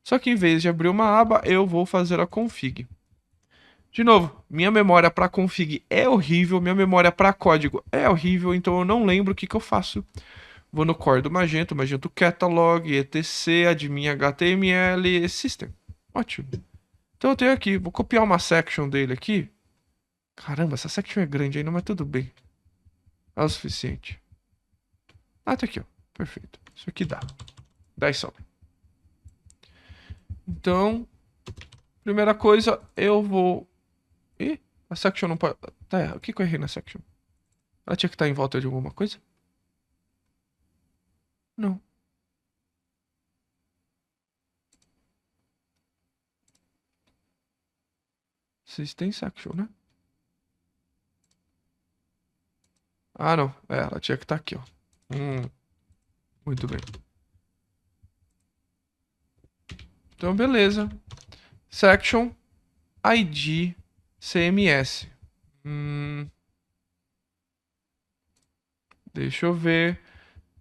Só que em vez de abrir uma aba, eu vou fazer a config. De novo, minha memória para config é horrível, minha memória para código é horrível, então eu não lembro o que eu faço. Vou no core do Magento, Magento Catalog, etc, admin HTML, System. Ótimo. Então eu tenho aqui, vou copiar uma section dele aqui. Caramba, essa section é grande ainda, mas tudo bem. É o suficiente. Ah, tá aqui, ó. Perfeito. Isso aqui dá. 10 só. Então, primeira coisa, eu vou... Ih, a section não pode... Tá, o que eu errei na section? Ela tinha que estar em volta de alguma coisa? Não. System section, né? Ah, não. É, ela tinha que estar aqui, ó. Muito bem. Então, beleza. Section ID CMS. Deixa eu ver.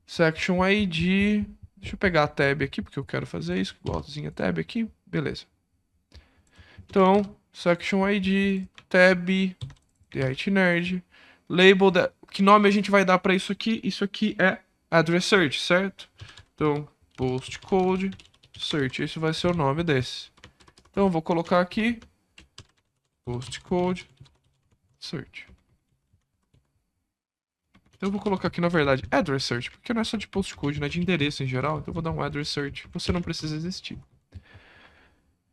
Section ID. Deixa eu pegar a tab aqui, porque eu quero fazer isso. Igualzinho a tab aqui. Beleza. Então, Section ID, tab, The Nerd. Label, que nome a gente vai dar para isso aqui? Isso aqui é Address Search, certo? Então, Postcode Search. Esse vai ser o nome desse. Então, eu vou colocar aqui Postcode Search. Então eu vou colocar aqui, na verdade, Address Search, porque não é só de postcode, né? De endereço em geral. Então eu vou dar um Address Search. Você não precisa existir.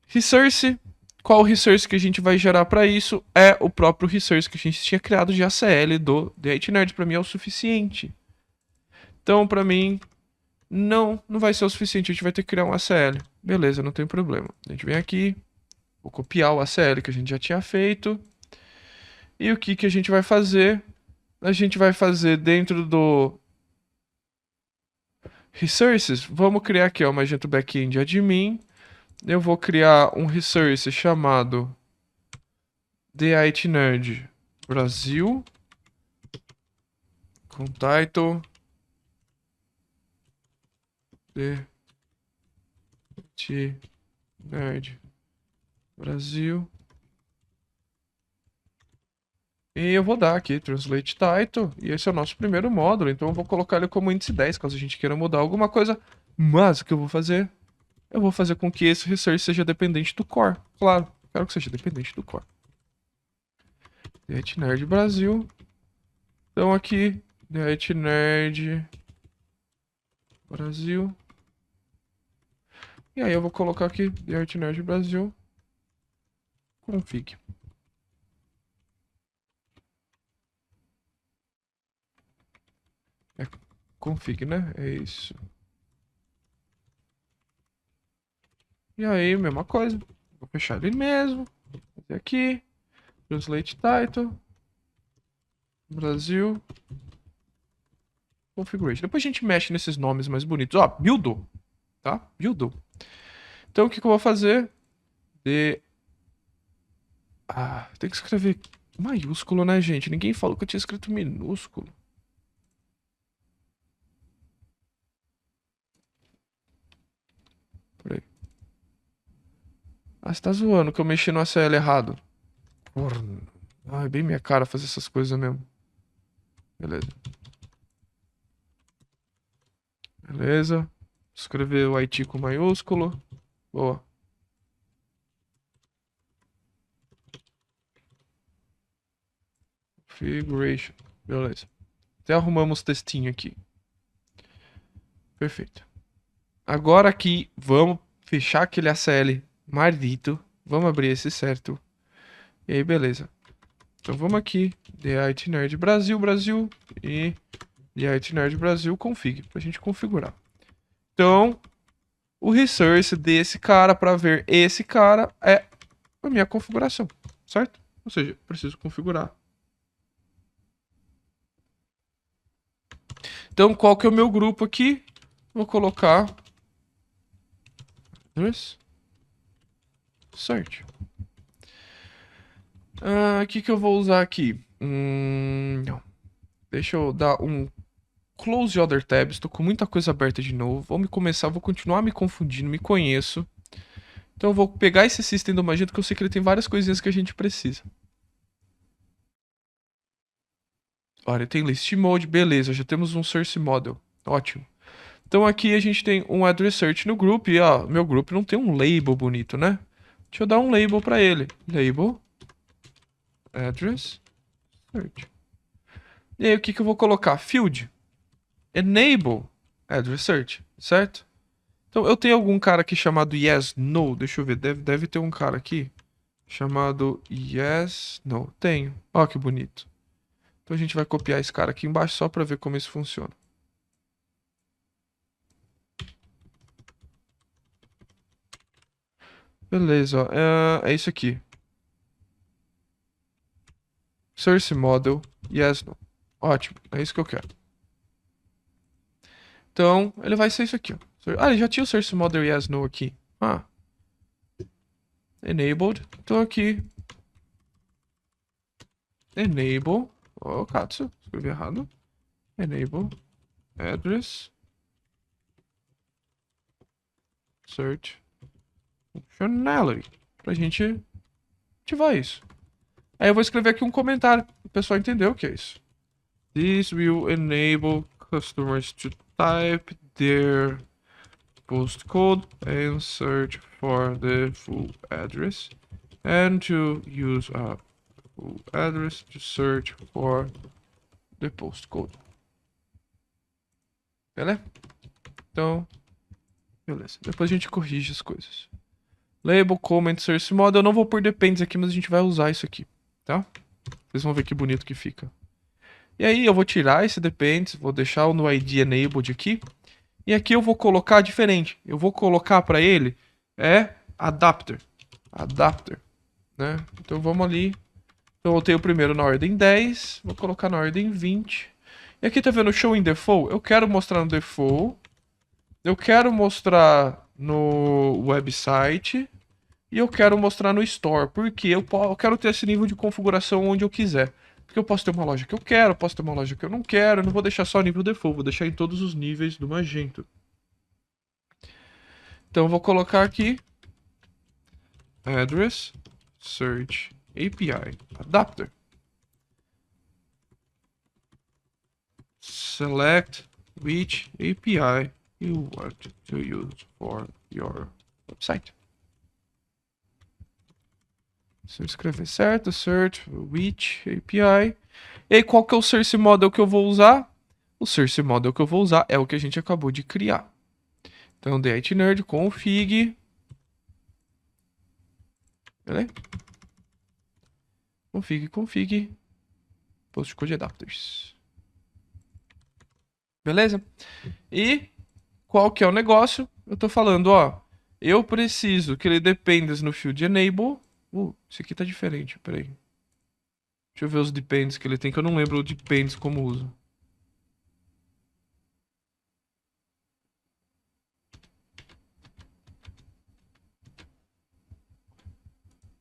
Resource. Qual resource que a gente vai gerar para isso? É o próprio resource que a gente tinha criado de ACL do The8Nerd. Para mim é o suficiente. Então, para mim, não vai ser o suficiente. A gente vai ter que criar um ACL. Beleza, não tem problema. A gente vem aqui, vou copiar o ACL que a gente já tinha feito. E o que a gente vai fazer? A gente vai fazer dentro do Resources, vamos criar aqui, ó, Magento Backend Admin. Eu vou criar um resource chamado The Nerd Brasil com title The Nerd Brasil. E eu vou dar aqui Translate Title. E esse é o nosso primeiro módulo. Então eu vou colocar ele como índice 10, caso a gente queira mudar alguma coisa. Mas o que eu vou fazer? Eu vou fazer com que esse resource seja dependente do core. Claro, quero que seja dependente do core. The Nerd Brasil. Então aqui, The Nerd Brasil. E aí eu vou colocar aqui The Nerd Brasil config. É config, né? É isso. E aí, mesma coisa. Vou fechar ele mesmo. Fazer aqui. Translate title. Brasil. Configuration. Depois a gente mexe nesses nomes mais bonitos. Ó, buildou. Tá? Buildou. Então o que eu vou fazer? Tem que escrever maiúsculo, né, gente? Ninguém falou que eu tinha escrito minúsculo. Peraí. Ah, você tá zoando que eu mexi no ACL errado. Porra. É bem minha cara fazer essas coisas mesmo. Beleza. Beleza. Escrever o IT com maiúsculo. Boa. Configuration. Beleza. Até arrumamos o textinho aqui. Perfeito. Agora aqui, vamos fechar aquele ACL maldito. Vamos abrir esse certo. E aí, beleza. Então vamos aqui. The IT Nerd Brasil, Brasil. E The IT Nerd Brasil config. Pra gente configurar. Então, o resource desse cara para ver esse cara é a minha configuração, certo? Ou seja, preciso configurar. Então, qual que é o meu grupo aqui? Vou colocar search. O que eu vou usar aqui? Não. Deixa eu dar um close other tabs. Tô com muita coisa aberta de novo. Vou continuar me confundindo, me conheço. Então eu vou pegar esse system do Magento, que eu sei que ele tem várias coisinhas que a gente precisa. Olha, tem list mode, beleza, já temos um source model. Ótimo. Então aqui a gente tem um address search no grupo e ó, meu grupo não tem um label bonito, né? Deixa eu dar um label para ele. Label address search. E aí o que eu vou colocar? Field enable address search, certo? Então eu tenho algum cara aqui chamado yes, no, deixa eu ver, deve ter um cara aqui chamado yes, no, tenho. Ó que bonito. Então a gente vai copiar esse cara aqui embaixo só para ver como isso funciona. Beleza, ó. É isso aqui. Source model, yes, no. Ótimo, é isso que eu quero. Então, ele vai ser isso aqui, ó. Ah, ele já tinha o source model yes, no aqui. Ah. Enabled. Então aqui. Enable. Oh, Katsu. Escrevi errado. Enable. Address. Search. Functionality. Pra gente ativar isso. Aí eu vou escrever aqui um comentário. O pessoal entendeu o que é isso. This will enable customers to type their postcode and search for the full address, and to use a full address to search for the postcode. Beleza? Então, beleza. Depois a gente corrige as coisas. Label, comment, source model. Eu não vou pôr depends aqui, mas a gente vai usar isso aqui, tá? Vocês vão ver que bonito que fica. E aí eu vou tirar esse depends, vou deixar o no ID enabled aqui. E aqui eu vou colocar diferente. Eu vou colocar para ele adapter. Adapter, né? Então vamos ali. Então eu tenho o primeiro na ordem 10, vou colocar na ordem 20. E aqui tá vendo show in default? Eu quero mostrar no default. Eu quero mostrar no website. E eu quero mostrar no store. Porque eu quero ter esse nível de configuração onde eu quiser. Porque eu posso ter uma loja que eu quero, posso ter uma loja que eu não quero. Eu não vou deixar só nível default, vou deixar em todos os níveis do Magento. Então eu vou colocar aqui Address Search API Adapter. Select which API you want to use for your website. Se eu escrever certo, search which API. E aí, qual que é o source model que eu vou usar? O source model que eu vou usar é o que a gente acabou de criar. Então, the-nerd config. Beleza? Config. Postcode adapters. Beleza? E qual que é o negócio? Eu tô falando, ó. Eu preciso que ele dependa no field enable. Esse aqui tá diferente, peraí. Deixa eu ver os depends que ele tem, que eu não lembro o depends como uso.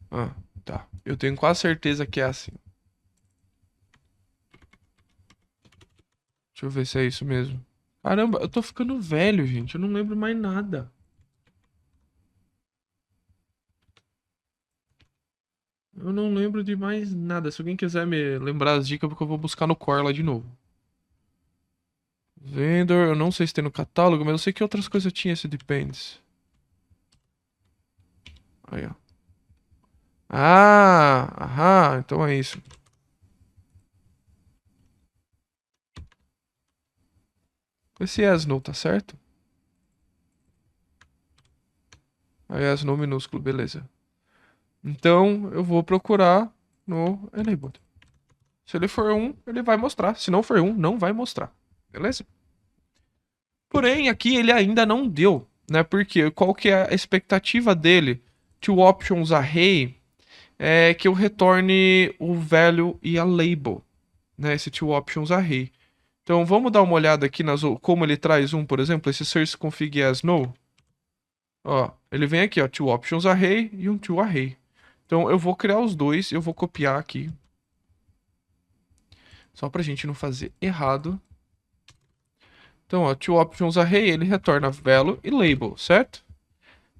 Ah, tá. Eu tenho quase certeza que é assim. Deixa eu ver se é isso mesmo. Caramba, eu tô ficando velho, gente. Eu não lembro mais nada. Eu não lembro de mais nada. Se alguém quiser me lembrar as dicas, porque eu vou buscar no core lá de novo. Vendor, eu não sei se tem no catálogo, mas eu sei que outras coisas tinha esse depends. Aí, ó. Aham, então é isso. Esse ESNO, tá certo? Aí ESNO minúsculo, beleza. Então, eu vou procurar no Enabled. Se ele for 1, ele vai mostrar. Se não for 1, não vai mostrar. Beleza? Porém, aqui ele ainda não deu, né? Porque qual que é a expectativa dele? To options array é que eu retorne o value e a label, né? Esse to options array. Então vamos dar uma olhada aqui como ele traz por exemplo, esse source config as no. Ó, ele vem aqui, ó, to options array e um to array. Então eu vou criar os dois, eu vou copiar aqui. Só pra gente não fazer errado. Então, ó, to options array, ele retorna value e label, certo?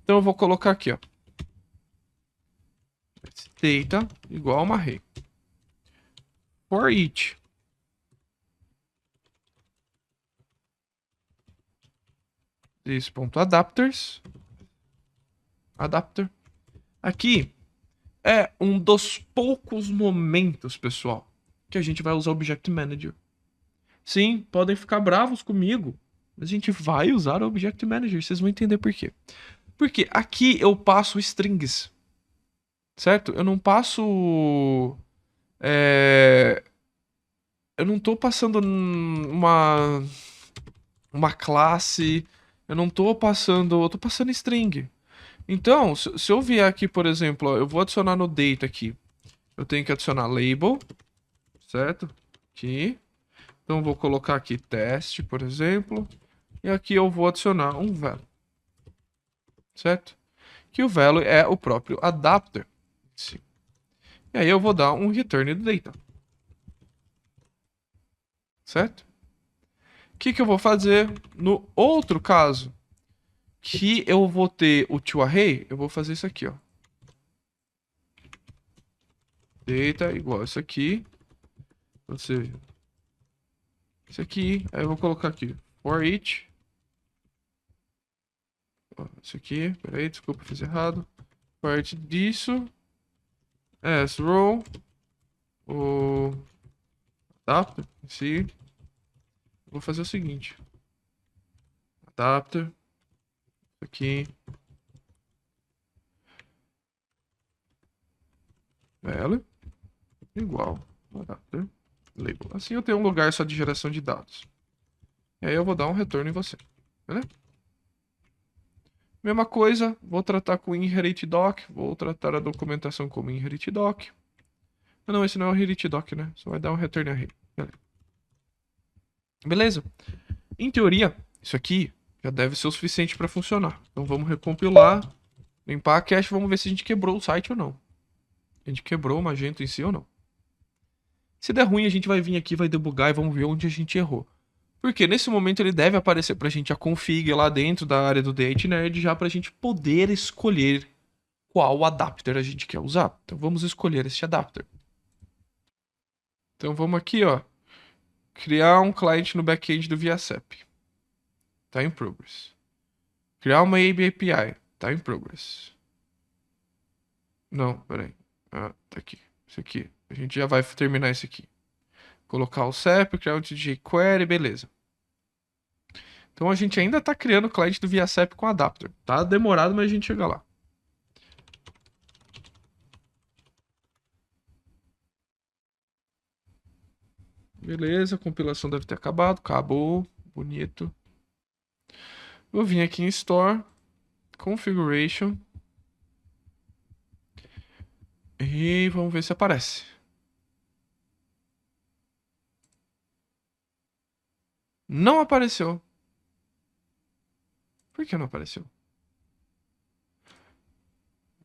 Então eu vou colocar aqui, ó. Data igual a uma array. For each. This.adapters. Adapter. Aqui é um dos poucos momentos, pessoal, que a gente vai usar o Object Manager. Sim, podem ficar bravos comigo, mas a gente vai usar o Object Manager, vocês vão entender por quê. Porque aqui eu passo strings, certo? Eu não passo... Eu não tô passando uma classe, eu não tô passando... Eu tô passando string. Então, se eu vier aqui, por exemplo, ó, eu vou adicionar no data aqui. Eu tenho que adicionar label, certo? Aqui. Então eu vou colocar aqui teste, por exemplo. E aqui eu vou adicionar um value. Certo? Que o value é o próprio adapter. Sim. E aí eu vou dar um return do data. Certo? O que eu vou fazer no outro caso? Que eu vou ter o toArray, eu vou fazer isso aqui, ó. Data igual isso aqui. Ou seja, isso aqui. Aí eu vou colocar aqui for each. Ó, isso aqui, peraí, desculpa, fiz errado. For each disso. As row. O adapter em si. Vou fazer o seguinte. Adapter. Aqui. Value. Igual. Adapter. Label. Assim eu tenho um lugar só de geração de dados. E aí eu vou dar um retorno em você. Beleza? Mesma coisa, vou tratar com inherit doc. Vou tratar a documentação como inherit doc. Ah, não, esse não é o inherit doc, né? Só vai dar um return array. Beleza? Em teoria, isso aqui já deve ser o suficiente para funcionar. Então vamos recompilar, limpar a cache, vamos ver se a gente quebrou o site ou não. A gente quebrou o Magento em si ou não. Se der ruim, a gente vai vir aqui, vai debugar e vamos ver onde a gente errou. Porque nesse momento ele deve aparecer pra gente a config lá dentro da área do D8Nerd já pra gente poder escolher qual adapter a gente quer usar. Então vamos escolher este adapter. Então vamos aqui, ó. Criar um cliente no back-end do ViaSep. Tá em progress. Criar uma API. Tá em progress. Não, peraí. Ah, tá aqui. Isso aqui. A gente já vai terminar esse aqui. Colocar o CEP, criar o jQuery, beleza. Então a gente ainda tá criando o cliente do ViaSep com adapter. Tá demorado, mas a gente chega lá. Beleza, a compilação deve ter acabado. Acabou. Bonito. Vou vir aqui em Store. Configuration. E vamos ver se aparece. Não apareceu. Por que não apareceu?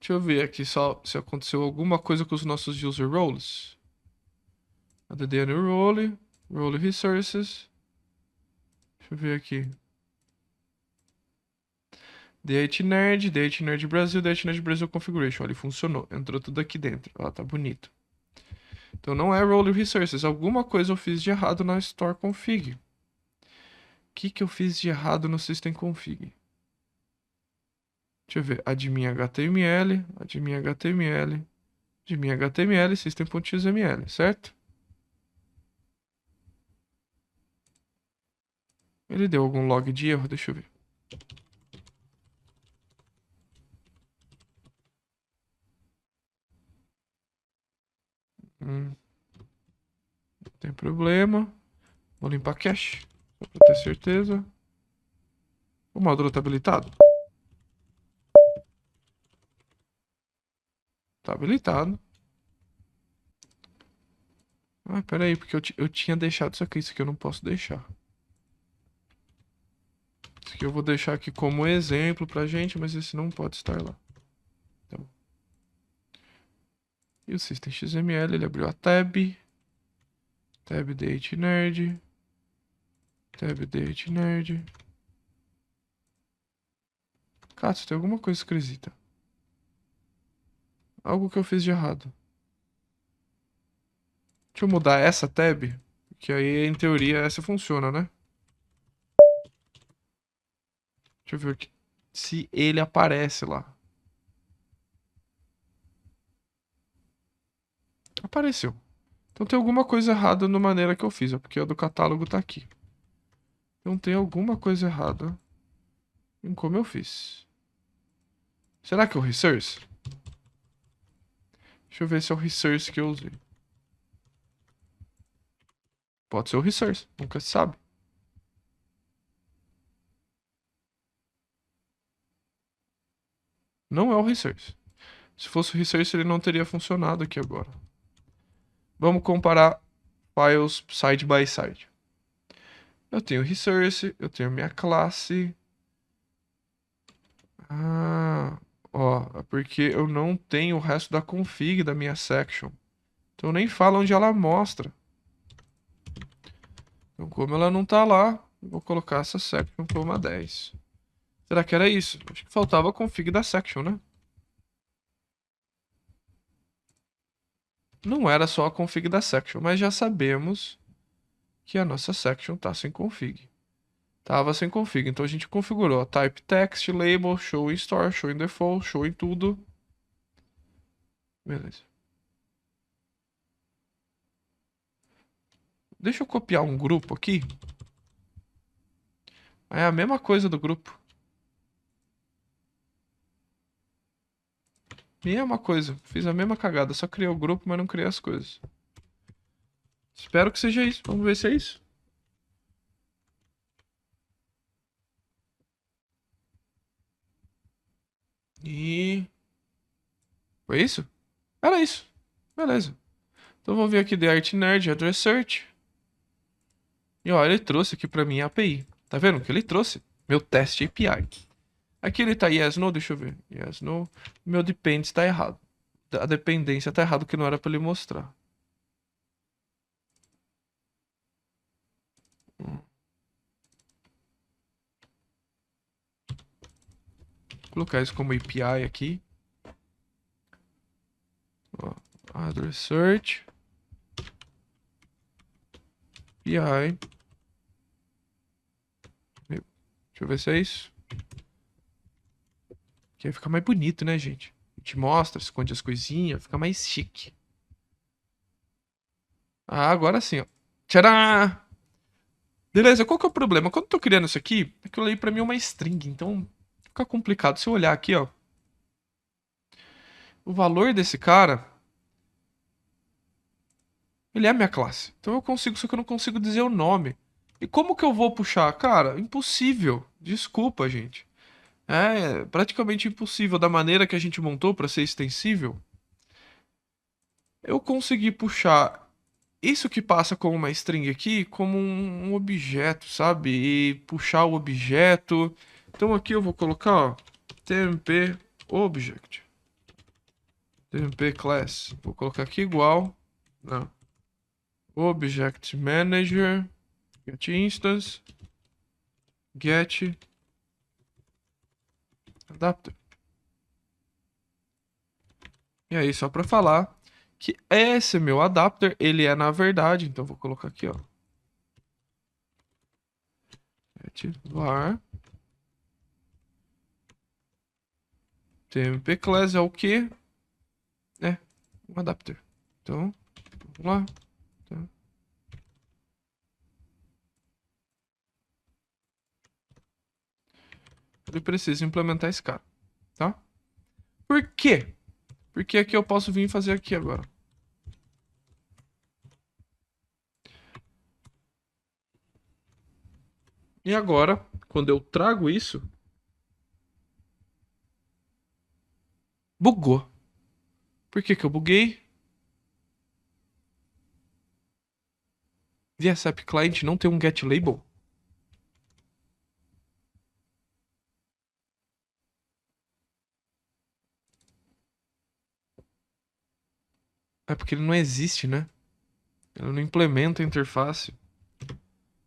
Deixa eu ver aqui só se aconteceu alguma coisa com os nossos user roles. Add new role. Role resources. Deixa eu ver aqui. D8Nerd, D8Nerd Brasil, D8Nerd Brasil Configuration. Olha, ele funcionou. Entrou tudo aqui dentro. Ó, tá bonito. Então não é Role Resources. Alguma coisa eu fiz de errado na Store Config. O que eu fiz de errado no System Config? Deixa eu ver. Admin HTML, admin HTML, admin HTML, system.xml, certo? Ele deu algum log de erro? Deixa eu ver. Não tem problema. Vou limpar cache, só pra ter certeza. O módulo tá habilitado? Tá habilitado. Ah, pera aí, porque eu tinha deixado isso aqui eu não posso deixar. Isso aqui eu vou deixar aqui como exemplo pra gente, mas esse não pode estar lá. Tá bom. E o System.xml, ele abriu a tab. Tab D8Nerd. Tab D8Nerd. Katsu, tem alguma coisa esquisita. Algo que eu fiz de errado. Deixa eu mudar essa tab. Que aí, em teoria, essa funciona, né? Deixa eu ver aqui. Se ele aparece lá. Apareceu. Então tem alguma coisa errada na maneira que eu fiz. É porque o do catálogo tá aqui. Então tem alguma coisa errada em como eu fiz. Será que é o resource? Deixa eu ver se é o resource que eu usei. Pode ser o resource. Nunca se sabe. Não é o resource. Se fosse o resource, ele não teria funcionado aqui agora. Vamos comparar files side by side. Eu tenho resource, eu tenho minha classe. Ah, ó, é porque eu não tenho o resto da config da minha section. Então nem fala onde ela mostra. Então como ela não tá lá, eu vou colocar essa section como a 10. Será que era isso? Acho que faltava a config da section, né? Não era só a config da section, mas já sabemos que a nossa section tá sem config. Tava sem config, então a gente configurou type text, label, show in store, show in default, show em tudo. Beleza. Deixa eu copiar um grupo aqui. É a mesma coisa do grupo. Mesma coisa. Fiz a mesma cagada, só criei o grupo, mas não criei as coisas. Espero que seja isso. Vamos ver se é isso. E... Foi isso? Era isso. Beleza. Então vou vir aqui The Art Nerd, Address Search. E ó, ele trouxe aqui pra mim a API. Tá vendo o que ele trouxe? Meu teste API. Aqui ele tá yes, no, deixa eu ver. Yes, no. Meu depends tá errado. A dependência tá errado, que não era pra ele mostrar. Vou colocar isso como API aqui. Ó, Address Search. API. Deixa eu ver se é isso. Que aí fica mais bonito, né, gente? A gente mostra, esconde as coisinhas, fica mais chique. Ah, agora sim, ó. Tcharam! Beleza, qual que é o problema? Quando eu tô criando isso aqui, aquilo ali pra mim é uma string, então fica complicado. Se eu olhar aqui, ó, o valor desse cara, ele é a minha classe. Então eu consigo, só que eu não consigo dizer o nome. E como que eu vou puxar? Cara, impossível. Desculpa, gente. É praticamente impossível da maneira que a gente montou pra ser extensível. Eu consegui puxar isso que passa como uma string aqui, como um objeto, sabe? E puxar o objeto. Então aqui eu vou colocar, ó, tmp object, tmp class. Vou colocar aqui igual, não, object manager, get instance, get adapter. E aí, só para falar que esse meu adapter, ele é na verdade, então vou colocar aqui, ó, get var tmp class é o que? É um adapter. Então, vamos lá. Tá. Ele precisa implementar esse cara, tá? Por quê? Porque aqui eu posso vir fazer aqui agora. E agora, quando eu trago isso, bugou. Por que que eu buguei? VSAP Client não tem um get label? É porque ele não existe, né? Ele não implementa a interface.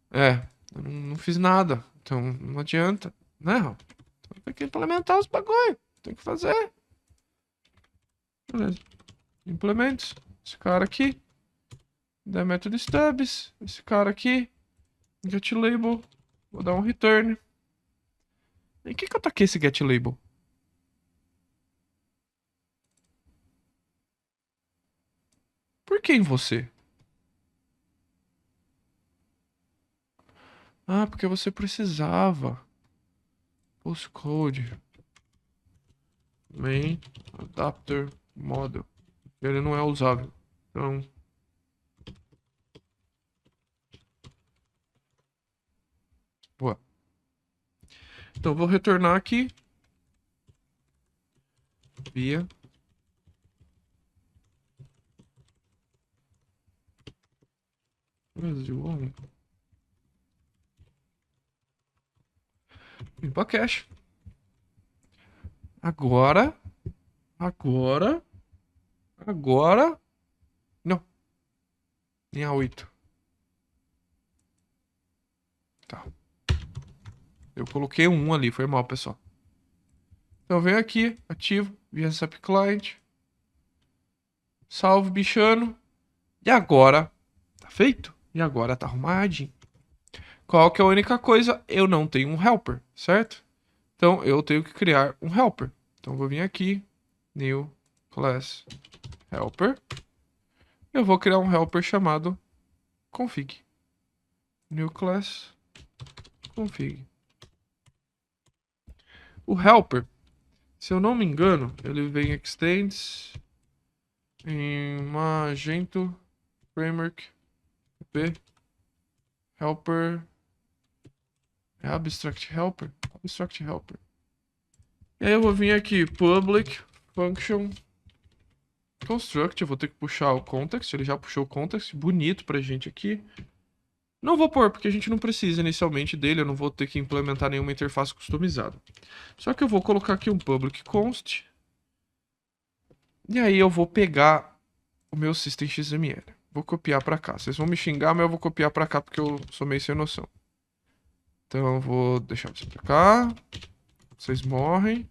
É, eu não fiz nada. Então não adianta. Não. Então, tem que implementar os bagulho. Tem que fazer. Beleza. Implementos. Esse cara aqui. Da method stubs. Esse cara aqui. Get label. Vou dar um return. Em que eu taquei esse get label? Por que em você? Ah, porque você precisava. Postcode. Main adapter model. Ele não é usável. Então, boa. Então vou retornar aqui via Brasil. Limpa cache. Agora. Agora. Agora. Não. Nem a 8. Tá. Eu coloquei um ali, foi mal, pessoal. Então eu venho aqui, ativo, VSAP Client. Salve, bichano. E agora, tá feito? E agora tá arrumadinho. Qual que é a única coisa? Eu não tenho um helper, certo? Então eu tenho que criar um helper. Então eu vou vir aqui, new class helper. Eu vou criar um helper chamado config. New class config. O helper, se eu não me engano, ele vem extends em Magento Framework p helper. É abstract helper? Abstract helper. E aí eu vou vir aqui, public function construct. Eu vou ter que puxar o context. Ele já puxou o context. Bonito pra gente aqui. Não vou pôr, porque a gente não precisa inicialmente dele. Eu não vou ter que implementar nenhuma interface customizada. Só que eu vou colocar aqui um public const. E aí eu vou pegar o meu system.xml. Vou copiar pra cá. Vocês vão me xingar, mas eu vou copiar pra cá porque eu sou meio sem noção. Então eu vou deixar você pra cá. Vocês morrem.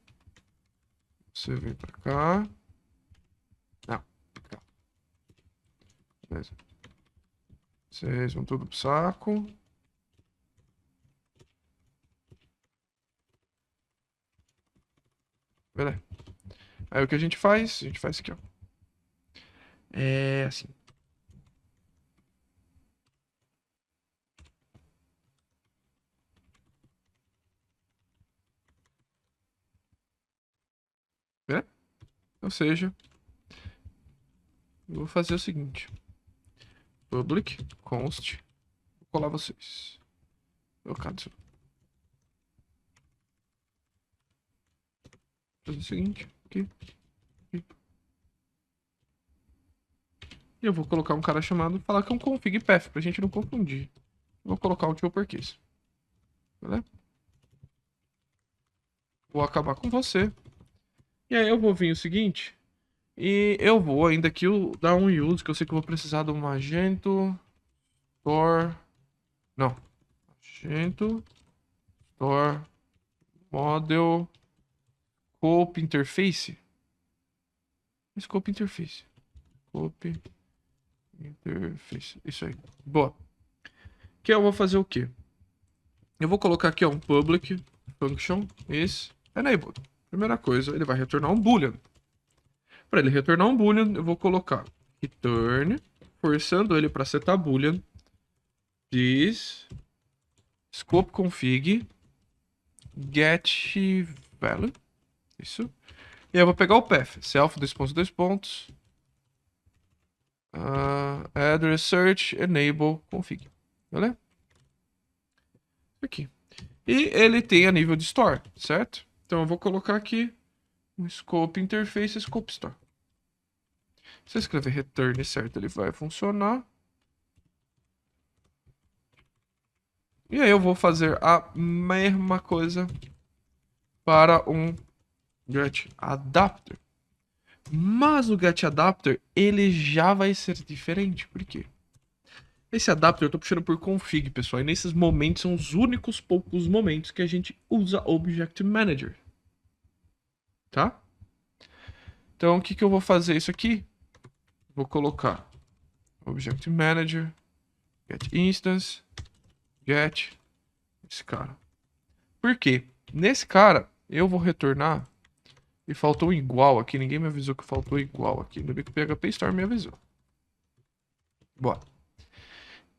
Você vem pra cá. Não, pra cá. Beleza. Vocês vão tudo pro saco. Beleza. Aí o que a gente faz? A gente faz aqui, ó. É assim. Né? Ou seja, eu vou fazer o seguinte. Public const. Vou colar vocês. Vou colocar isso. Vou fazer o seguinte. Aqui. Aqui. E eu vou colocar um cara chamado. Falar que é um config path, pra gente não confundir. Vou colocar um tipo porquês. Beleza? Vou acabar com você. E aí eu vou vir o seguinte. E eu vou ainda aqui dar um use, que eu sei que eu vou precisar do Magento Store. Não. Magento Store Model Scope Interface. Scope Interface. Scope Interface. Isso aí. Boa. Que eu vou fazer o quê? Eu vou colocar aqui ó, um public function is enabled. Primeira coisa, ele vai retornar um boolean. Para ele retornar um boolean, eu vou colocar return, forçando ele para setar boolean, this scope config get value. Isso. E aí eu vou pegar o path, self, dois pontos, address search, enable, config. Beleza? Aqui. E ele tem a nível de store, certo? Então eu vou colocar aqui um scope interface, scope store. Se eu escrever return certo, ele vai funcionar. E aí eu vou fazer a mesma coisa para um get adapter. Mas o get adapter, ele já vai ser diferente. Por quê? Esse adapter eu tô puxando por config, pessoal. E nesses momentos são os únicos poucos momentos que a gente usa Object Manager. Tá? Então o que que eu vou fazer isso aqui? Vou colocar Object Manager, get instance, get esse cara. Por quê? Nesse cara, eu vou retornar e faltou igual aqui. Ninguém me avisou que faltou igual aqui. Ainda bem que o PHP Store me avisou. Bora.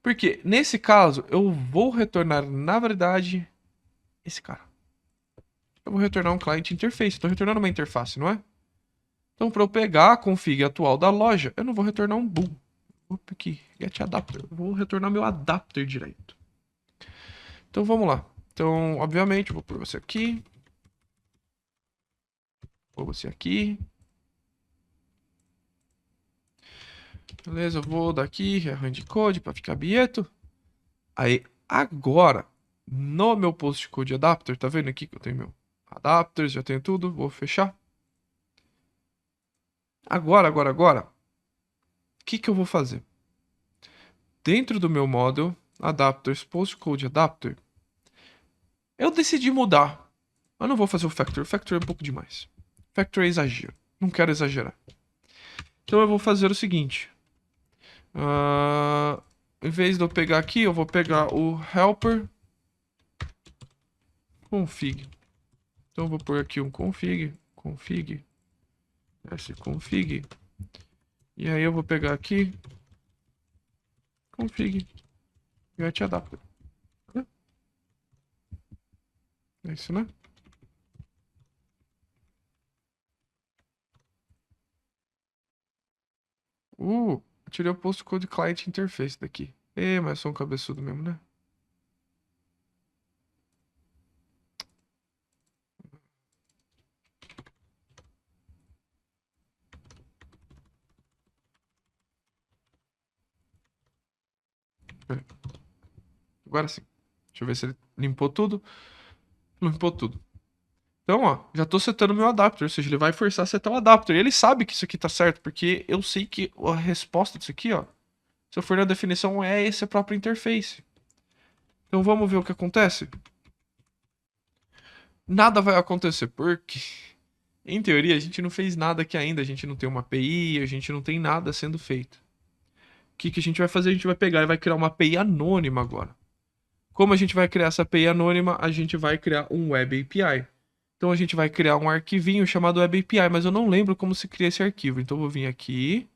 Porque nesse caso, eu vou retornar, na verdade, esse cara. Eu vou retornar um client interface. Estou retornando uma interface, não é? Então, para eu pegar a config atual da loja, eu não vou retornar um bool. Vou aqui, get adapter. Eu vou retornar meu adapter direto. Então, vamos lá. Então, obviamente, eu vou pôr você aqui. Vou você aqui. Beleza, eu vou daqui, run code para ficar bieto. Aí, agora, no meu postcode adapter. Tá vendo aqui que eu tenho meu adapter, já tenho tudo. Vou fechar. Agora. O que eu vou fazer? Dentro do meu model adapters postcode adapter, eu decidi mudar. Eu não vou fazer o factory. O factory é um pouco demais. Factory é exagero. Não quero exagerar. Então eu vou fazer o seguinte. Em vez de eu pegar aqui, eu vou pegar o helper config. Então eu vou pôr aqui um config, config. E aí eu vou pegar aqui config get adapter. É isso, né? Eu tirei o postcode client interface daqui. Mas eu sou um cabeçudo mesmo, né? Agora sim. Deixa eu ver se ele limpou tudo. Limpou tudo. Então, ó, já tô setando meu adapter, ou seja, ele vai forçar a setar o adapter. E ele sabe que isso aqui tá certo, porque eu sei que a resposta disso aqui, ó, se eu for na definição, é essa própria interface. Então vamos ver o que acontece? Nada vai acontecer, porque, em teoria, a gente não fez nada aqui ainda. A gente não tem uma API, a gente não tem nada sendo feito. O que a gente vai fazer? A gente vai pegar e vai criar uma API anônima agora. Como a gente vai criar essa API anônima? A gente vai criar um Web API. Então a gente vai criar um arquivinho chamado Web API, mas eu não lembro como se cria esse arquivo. Então eu vou vir aqui,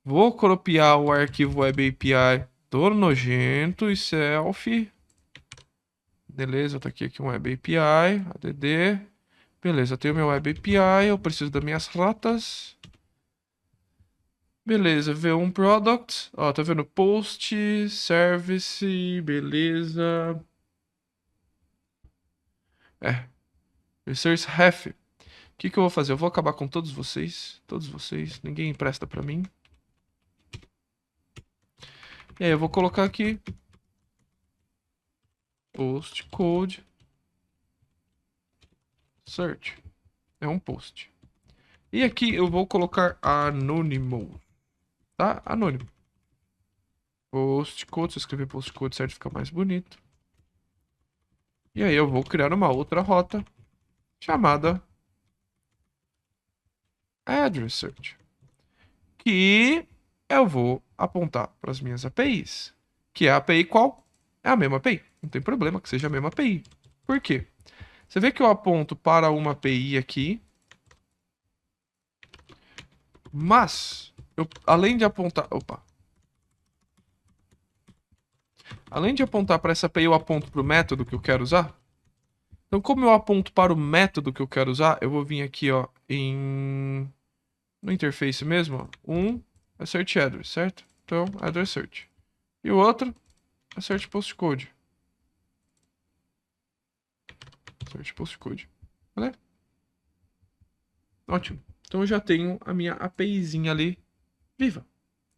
vou copiar o arquivo Web API do nojento e self. Beleza, tá aqui um Web API, add. Beleza, eu tenho meu Web API, eu preciso das minhas ratas. Beleza, V1 Product. Ó, tá vendo? Post, Service, beleza. Resource Ref. O que eu vou fazer? Eu vou acabar com todos vocês. Todos vocês. Ninguém empresta pra mim. E aí eu vou colocar aqui. Post code. Search. É um post. E aqui eu vou colocar anônimo. Tá? Anônimo. Post code. Se eu escrever post code certo fica mais bonito. E aí eu vou criar uma outra rota chamada Address Search. Que eu vou apontar para as minhas APIs. Que é a API qual? É a mesma API. Não tem problema que seja a mesma API. Por quê? Você vê que eu aponto para uma API aqui. Mas, além de apontar... Opa. Além de apontar para essa API, eu aponto para o método que eu quero usar. Então, como eu aponto para o método que eu quero usar, eu vou vir aqui, ó, no interface mesmo, ó. É search address, certo? Então, address search. E o outro é search postcode. Search postcode. Beleza? Ótimo. Então eu já tenho a minha APIzinha ali viva.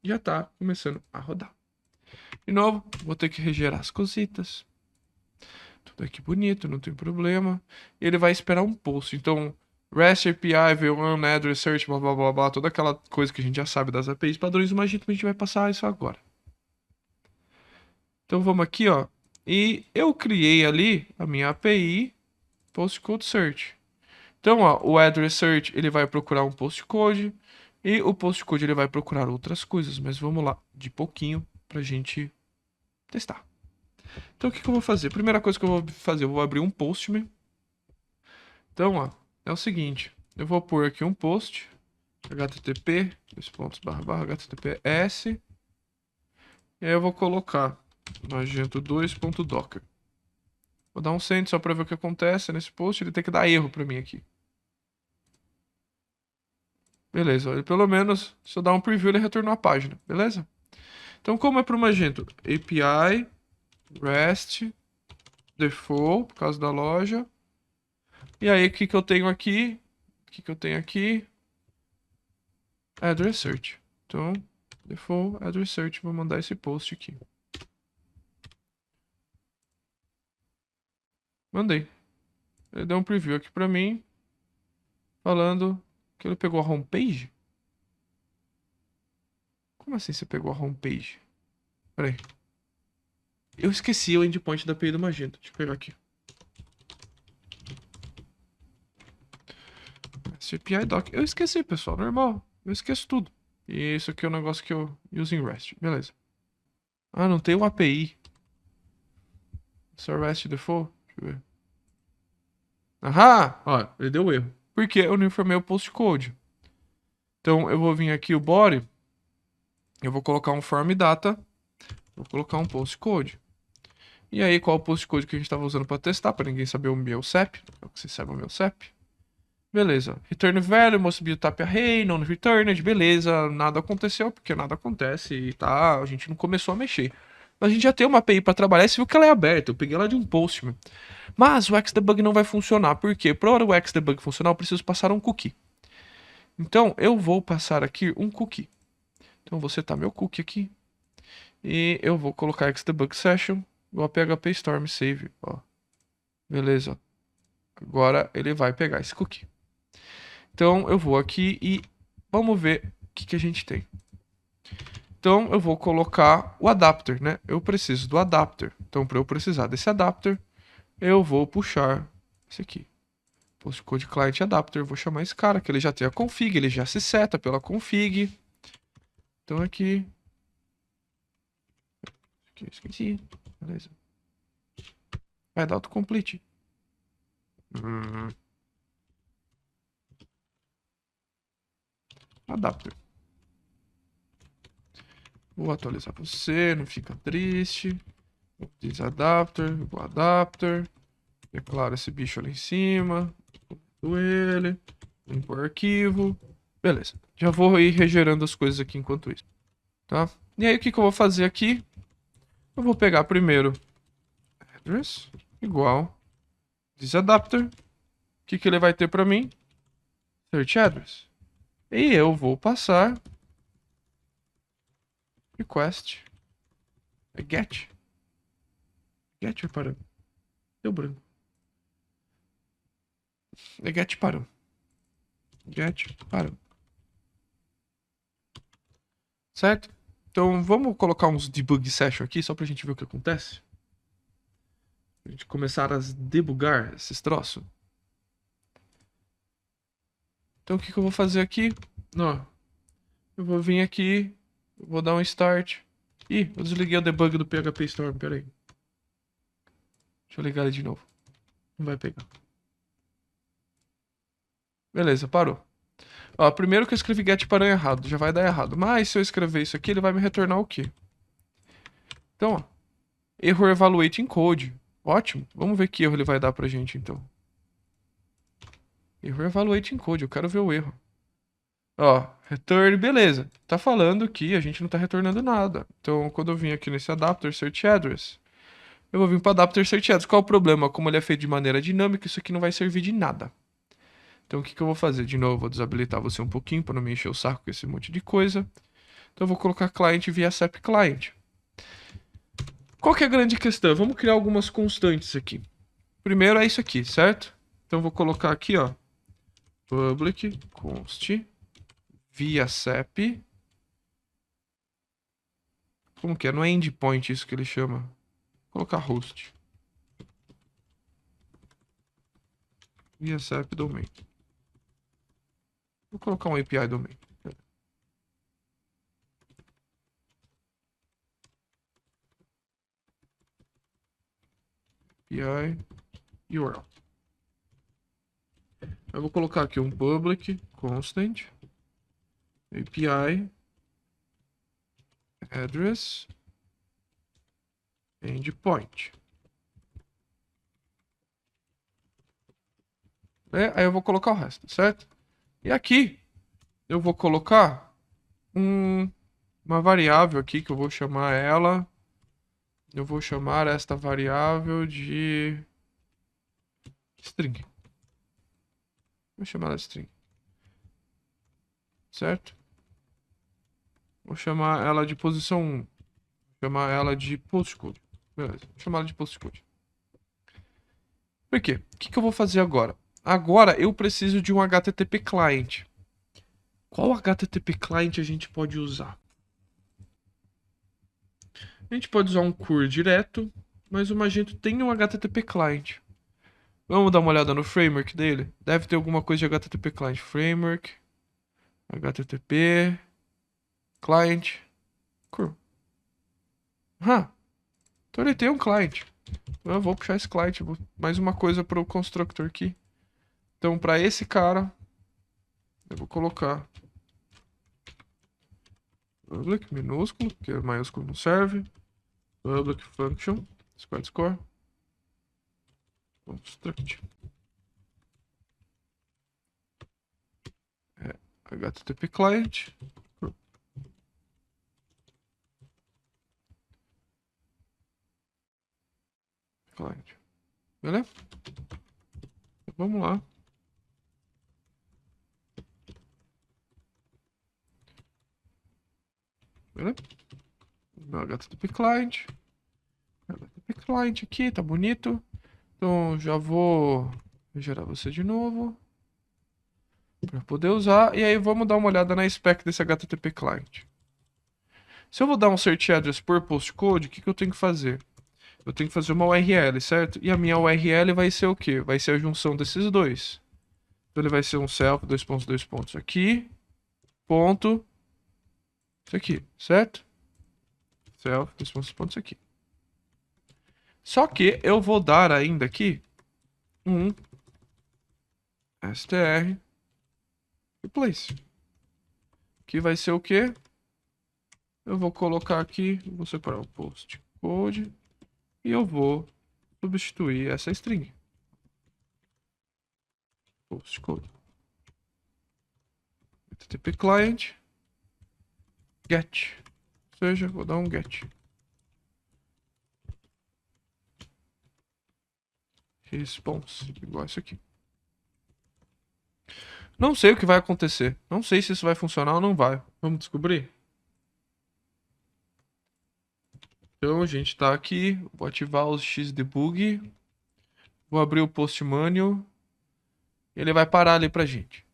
Já tá começando a rodar. De novo, vou ter que regerar as cositas. Tudo aqui bonito, não tem problema. Ele vai esperar um post. Então, REST API, V1, Address Search, blá blá blá blá, toda aquela coisa que a gente já sabe das APIs padrões do Magento, a gente vai passar isso agora. Então vamos aqui, ó. E eu criei ali a minha API Postcode Search. Então, ó, o Address Search ele vai procurar um postcode e o postcode ele vai procurar outras coisas, mas vamos lá, de pouquinho, pra gente testar. Então, o que eu vou fazer? Primeira coisa que eu vou fazer, eu vou abrir um Postman. Então, ó, é o seguinte, eu vou pôr aqui um post, http, https, e aí eu vou colocar magento2.docker. Vou dar um send só para ver o que acontece nesse post, ele tem que dar erro para mim aqui. Beleza, ele pelo menos, se eu dar um preview, ele retornou a página, beleza? Então, como é para o Magento? API, REST, default, por causa da loja. E aí, o que eu tenho aqui? O que eu tenho aqui? Address Search. Então, default, Address Search. Vou mandar esse post aqui. Mandei. Ele deu um preview aqui pra mim, falando que ele pegou a homepage. Como assim você pegou a homepage? Pera aí. Eu esqueci o endpoint da API do Magento. Deixa eu pegar aqui. Esse API doc. Eu esqueci, pessoal. Normal. Eu esqueço tudo. E isso aqui é o negócio que eu uso em REST. Beleza. Ah, não tem o API. Só REST default? Deixa eu ver. Aham! Ó, ele deu erro. Porque eu não informei o postcode. Então eu vou vir aqui o body. Eu vou colocar um form data. Vou colocar um postcode. E aí, qual o postcode que a gente estava usando para testar, para ninguém saber o meu CEP? Não que vocês saibam o meu CEP. Beleza. Return value, must be type array, non returned. Beleza. Nada aconteceu, porque nada acontece e tá. A gente não começou a mexer. Mas a gente já tem uma API para trabalhar e você viu que ela é aberta. Eu peguei ela de um Postman. Mas o Xdebug não vai funcionar. Por quê? Para o Xdebug funcionar, eu preciso passar um cookie. Então, eu vou passar aqui um cookie. Então, vou setar meu cookie aqui. E eu vou colocar Xdebug Session. Igual PHP Storm Save. Ó. Beleza. Agora ele vai pegar esse cookie. Então, eu vou aqui e vamos ver o que a gente tem. Então, eu vou colocar o adapter, né? Eu preciso do adapter. Então, para eu precisar desse adapter, eu vou puxar esse aqui. Postcode client adapter. Eu vou chamar esse cara, que ele já tem a config, ele já se seta pela config. Então, aqui eu esqueci. Beleza. Vai dar autocomplete. Adapter. Vou atualizar você, não fica triste. Diz adapter, igual adapter. Declaro esse bicho ali em cima. Ele. Limpo o arquivo. Beleza. Já vou ir regerando as coisas aqui enquanto isso. Tá? E aí o que eu vou fazer aqui? Eu vou pegar primeiro address igual disadapter. O que ele vai ter para mim? Search address. E eu vou passar request get. Get parou. Deu branco. Get parou. Get parou. Certo? Então vamos colocar uns debug session aqui só pra gente ver o que acontece. A gente começar a debugar esses troços. Então o que eu vou fazer aqui? Ó, eu vou vir aqui, vou dar um start. Ih, eu desliguei o debug do PHP Storm, pera aí. Deixa eu ligar ele de novo. Não vai pegar. Beleza, parou. Ó, primeiro que eu escrevi get parou errado, já vai dar errado. Mas se eu escrever isso aqui, ele vai me retornar o quê? Então, ó, erro evaluate code. Ótimo. Vamos ver que erro ele vai dar pra gente, então. Erro evaluate code, eu quero ver o erro. Ó, return, beleza. Tá falando que a gente não tá retornando nada. Então, quando eu vim aqui nesse adapter search address, eu vou vir para adapter search address. Qual o problema? Como ele é feito de maneira dinâmica, isso aqui não vai servir de nada. Então, o que eu vou fazer? De novo, vou desabilitar você um pouquinho para não me encher o saco com esse monte de coisa. Então, eu vou colocar client via SAP client. Qual que é a grande questão? Vamos criar algumas constantes aqui. Primeiro é isso aqui, certo? Então, eu vou colocar aqui, ó, public const via SAP. Como que é? Não é endpoint isso que ele chama. Vou colocar host. Via SAP domain. Vou colocar um API domain. API URL. Eu vou colocar aqui um public constant API address endpoint. Aí eu vou colocar o resto, certo? E aqui eu vou colocar uma variável aqui que eu vou chamar ela. Eu vou chamar esta variável de string. Vou chamar ela de string. Certo? Vou chamar ela de posição 1. Vou chamar ela de postcode. Beleza. Vou chamar ela de postcode. Por quê? O que eu vou fazer agora? Agora eu preciso de um HTTP client. Qual HTTP client a gente pode usar? A gente pode usar um CUR direto, mas o Magento tem um HTTP client. Vamos dar uma olhada no framework dele? Deve ter alguma coisa de HTTP client. Framework, HTTP, client, CUR. Então ele tem um client. Eu vou puxar esse client. Mais uma coisa para o constructor aqui. Então para esse cara, eu vou colocar public minúsculo, porque maiúsculo não serve. Public function, score, construct. HTTP client. Client. Beleza? Vamos lá. Beleza? Meu HTTP client. HTTP client aqui, tá bonito. Então já vou gerar você de novo para poder usar. E aí vamos dar uma olhada na spec desse HTTP client. Se eu vou dar um search address por postcode, o que eu tenho que fazer? Eu tenho que fazer uma URL, certo? E a minha URL vai ser o quê? Vai ser a junção desses dois. Então ele vai ser um self, dois pontos aqui, ponto, isso aqui, certo? Self, dois pontos aqui. Só que eu vou dar ainda aqui um str replace. Que vai ser o quê? Eu vou colocar aqui, vou separar o post code e eu vou substituir essa string. Post code. HTTP client get. Ou seja, vou dar um get. Response, igual isso aqui. Não sei o que vai acontecer. Não sei se isso vai funcionar ou não vai. Vamos descobrir? Então a gente tá aqui. Vou ativar os xdebug. Vou abrir o post manual. Ele vai parar ali pra gente.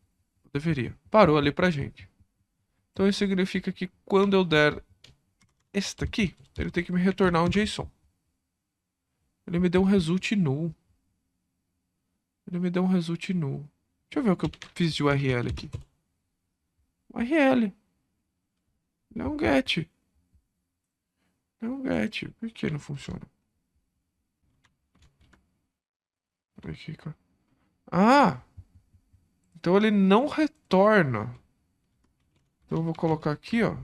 Deveria. Parou ali pra gente. Então isso significa que quando eu der esta aqui, ele tem que me retornar um JSON. Ele me deu um result null. Ele me deu um result null. Deixa eu ver o que eu fiz de URL aqui. URL. Não get. Não get. Por que não funciona? Aqui, cara. Ah! Então ele não retorna. Então eu vou colocar aqui, ó.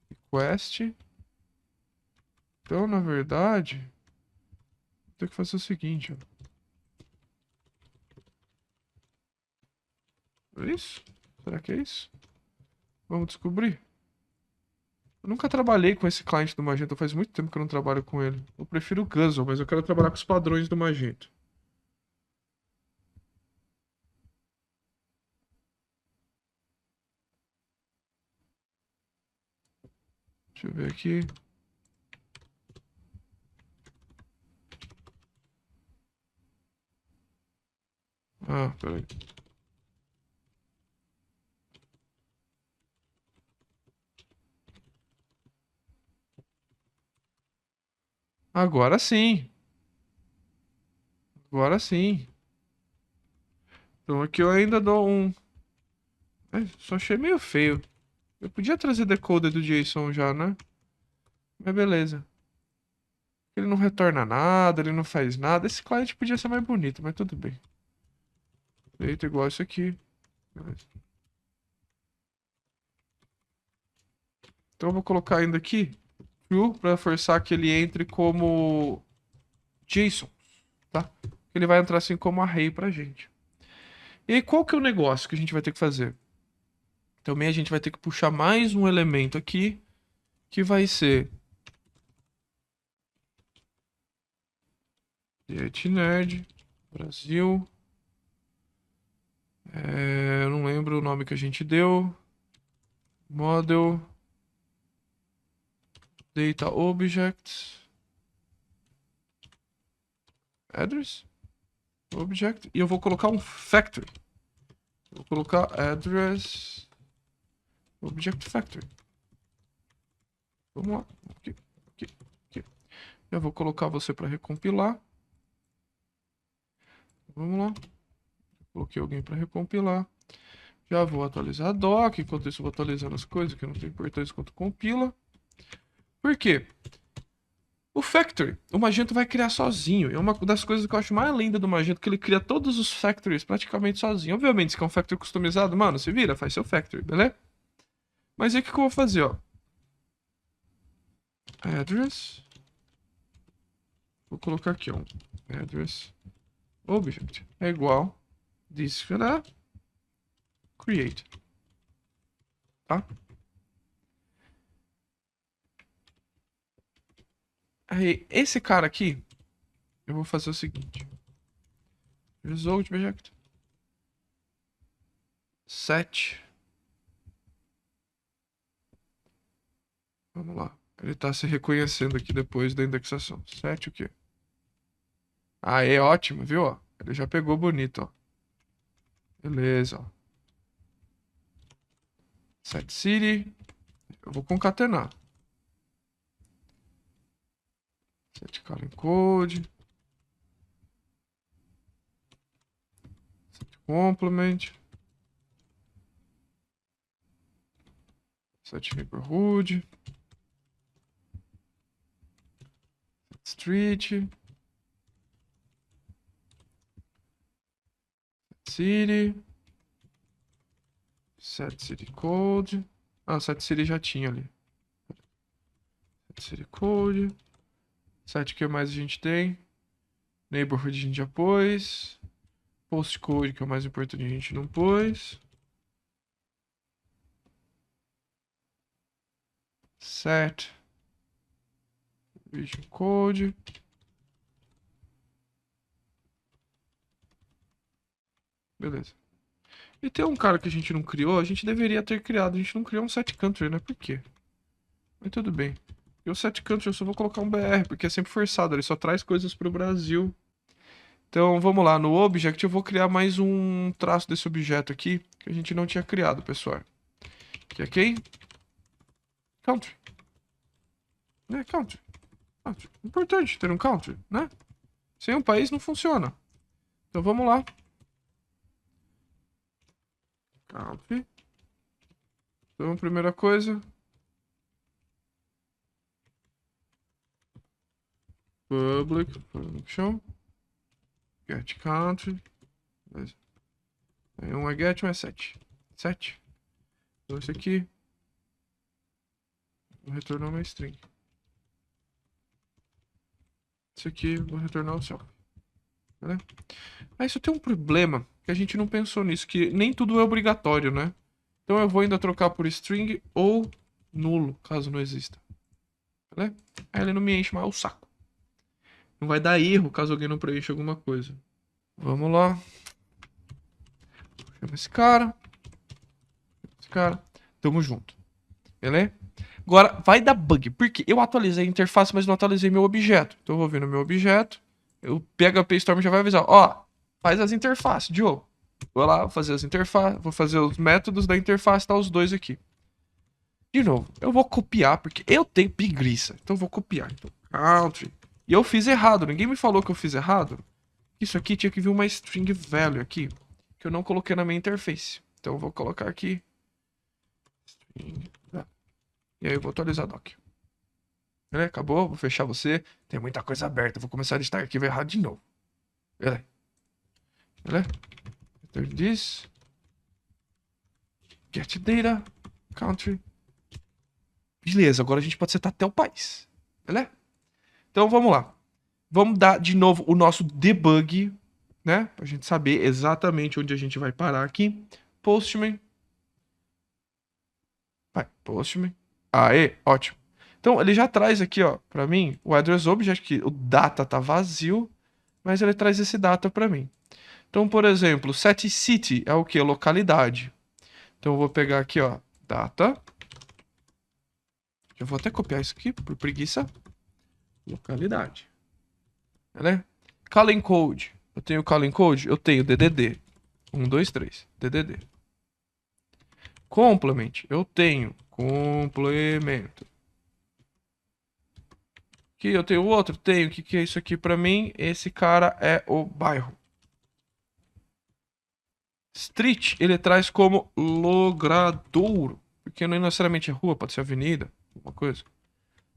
Request. Então, na verdade, vou ter que fazer o seguinte, ó. É isso? Será que é isso? Vamos descobrir. Eu nunca trabalhei com esse cliente do Magento, faz muito tempo que eu não trabalho com ele. Eu prefiro o Guzzle, mas eu quero trabalhar com os padrões do Magento. Deixa eu ver aqui. Ah, peraí. Agora sim. Agora sim. Então aqui eu ainda dou um... só achei meio feio. Eu podia trazer decoder do JSON já, né? Mas beleza. Ele não retorna nada, ele não faz nada. Esse cliente podia ser mais bonito, mas tudo bem. Feito igual isso aqui. Beleza. Então eu vou colocar ainda aqui true para forçar que ele entre como JSON, tá? Ele vai entrar assim como array pra gente. E aí qual que é o negócio que a gente vai ter que fazer? Também a gente vai ter que puxar mais um elemento aqui, que vai ser Nerd Brasil. Eu não lembro o nome que a gente deu. Model Data Object Address. object, e eu vou colocar um factory. Vou colocar address object factory. Vamos lá. Aqui. Eu vou colocar você para recompilar. Vamos lá. Coloquei alguém para recompilar. Já vou atualizar a doc. Enquanto isso, eu vou atualizando as coisas que não tem importância quanto compila. Por quê? O Factory, o Magento vai criar sozinho. É uma das coisas que eu acho mais linda do Magento, que ele cria todos os Factories praticamente sozinho. Obviamente, se quer um Factory customizado, mano, se vira, faz seu Factory, beleza? Mas aí o que eu vou fazer, ó? Address. Vou colocar aqui, ó. Address object é igual this create. Tá? Aí, esse cara aqui, eu vou fazer o seguinte. Result object. Set. Vamos lá. Ele tá se reconhecendo aqui depois da indexação. Set o quê? Ah, é ótimo, viu? Ó, ele já pegou bonito, ó. Beleza, ó. Set city. Eu vou concatenar. Set color code. Set complement. Set neighborhood. Set street. Set city. Set city code. Ah, set city já tinha ali. Set city code. Set que mais a gente tem? Neighborhood a gente já pôs. Postcode, que é o mais importante, a gente não pôs. Set. Vision code. Beleza. E tem um cara que a gente não criou, a gente deveria ter criado. A gente não criou um set country, né? Por quê? Mas tudo bem. E o set country eu só vou colocar um BR, porque é sempre forçado, ele só traz coisas pro Brasil. Então vamos lá, no object eu vou criar mais um traço desse objeto aqui, que a gente não tinha criado, pessoal. Que é quem? Country. Né? Country. Country. Importante ter um country, né? Sem um país não funciona. Então vamos lá. Country. Então, primeira coisa. Public function. Get country. Beleza. Aí um é get, um é set. Set. Então esse aqui. Vou retornar uma string. Esse aqui, vou retornar o self. Beleza? Aí só tem um problema, que a gente não pensou nisso, que nem tudo é obrigatório, né? Então eu vou ainda trocar por string ou nulo, caso não exista. Beleza? Aí ele não me enche mais o saco. Não vai dar erro caso alguém não preencha alguma coisa. Vamos lá. Chama esse cara. Esse cara. Tamo junto. Beleza? Agora, vai dar bug. Porque eu atualizei a interface, mas não atualizei meu objeto. Então eu vou vir no meu objeto. O PHP Storm já vai avisar. Ó, faz as interfaces, Diogo. Vou lá fazer as interfaces. Vou fazer os métodos da interface. Tá os dois aqui. De novo, eu vou copiar, porque eu tenho preguiça. Então eu vou copiar. Então, country. E eu fiz errado. Ninguém me falou que eu fiz errado. Isso aqui tinha que vir uma string value aqui. Que eu não coloquei na minha interface. Então eu vou colocar aqui. String. E aí eu vou atualizar a doc. Beleza? Acabou, vou fechar você. Tem muita coisa aberta. Vou começar a listar arquivo errado de novo. Beleza? Beleza? Return this. Get data. Country. Beleza, agora a gente pode setar até o país. Beleza? Então vamos lá. Vamos dar de novo o nosso debug, né? Pra gente saber exatamente onde a gente vai parar aqui. Postman. Vai, Postman. Aê, ótimo. Então, ele já traz aqui, ó, pra mim, o address object, que o data tá vazio, mas ele traz esse data pra mim. Então, por exemplo, set city é o que? Localidade. Então, eu vou pegar aqui, ó, data. Eu vou até copiar isso aqui, por preguiça. Localidade. Beleza? Calling code. Eu tenho calling code? Eu tenho DDD. 1, 2, 3. DDD. Complement. Eu tenho complemento. Aqui eu tenho outro? Tenho. O que é isso aqui pra mim? Esse cara é o bairro. Street, ele traz como logradouro. Porque não necessariamente é rua, pode ser avenida. Alguma coisa.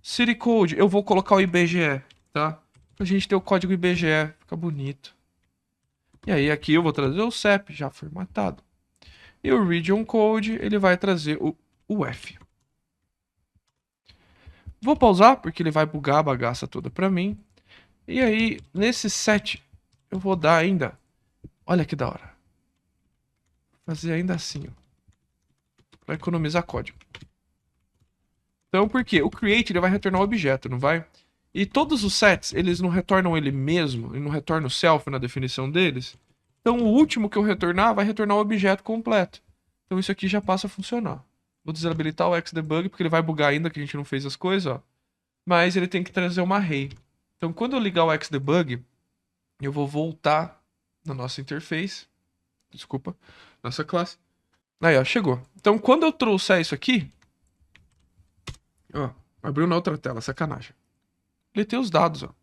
City Code, eu vou colocar o IBGE, tá? Pra gente ter o código IBGE. Fica bonito. E aí aqui eu vou trazer o CEP já formatado. E o Region Code, ele vai trazer o UF. Vou pausar, porque ele vai bugar a bagaça toda pra mim. E aí, nesse set, eu vou dar ainda... Olha que da hora. Fazer ainda assim, ó. Pra economizar código. Então, por quê? O create, ele vai retornar o objeto, não vai? E todos os sets, eles não retornam ele mesmo, ele não retorna o self na definição deles. Então, o último que eu retornar, vai retornar o objeto completo. Então, isso aqui já passa a funcionar. Vou desabilitar o Xdebug, porque ele vai bugar ainda, que a gente não fez as coisas, ó. Mas ele tem que trazer uma array. Então, quando eu ligar o Xdebug, eu vou voltar na nossa interface. Desculpa, nossa classe. Aí, ó, chegou. Então, quando eu trouxer isso aqui... Ó, abriu na outra tela, sacanagem. Ele tem os dados, ó.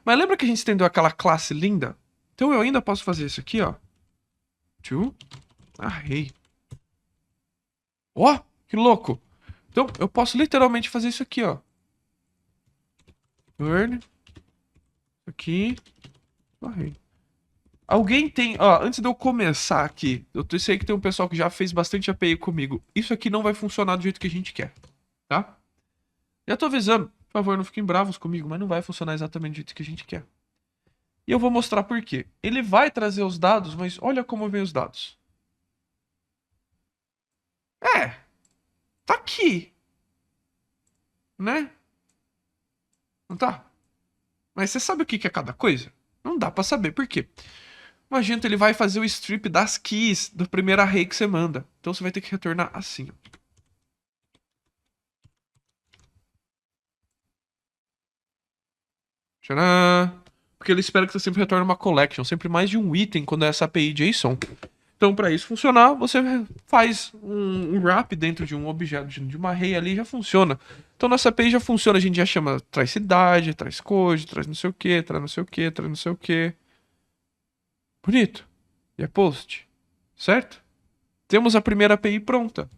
Mas lembra que a gente estendeu aquela classe linda? Então eu ainda posso fazer isso aqui, ó. To array. Ó, que louco. Então eu posso literalmente fazer isso aqui, ó. Turn. Aqui. Array. Alguém tem... Ó, antes de eu começar aqui, eu sei que tem um pessoal que já fez bastante API comigo. Isso aqui não vai funcionar do jeito que a gente quer, tá? Já tô avisando. Por favor, não fiquem bravos comigo, mas não vai funcionar exatamente do jeito que a gente quer. E eu vou mostrar por quê. Ele vai trazer os dados, mas olha como vem os dados. É, tá aqui. Né? Não tá? Mas você sabe o que é cada coisa? Não dá pra saber. Por quê? Imagina, ele vai fazer o strip das keys do primeiro array que você manda. Então você vai ter que retornar assim, ó. Tcharam! Porque ele espera que você sempre retorne uma collection, sempre mais de um item quando é essa API JSON. Então, para isso funcionar, você faz um wrap dentro de um objeto, de uma array ali, já funciona. Então, nossa API já funciona, a gente já chama, traz cidade, traz code, traz não sei o que, traz não sei o que, traz não sei o que. Bonito. E é post, certo? Temos a primeira API pronta.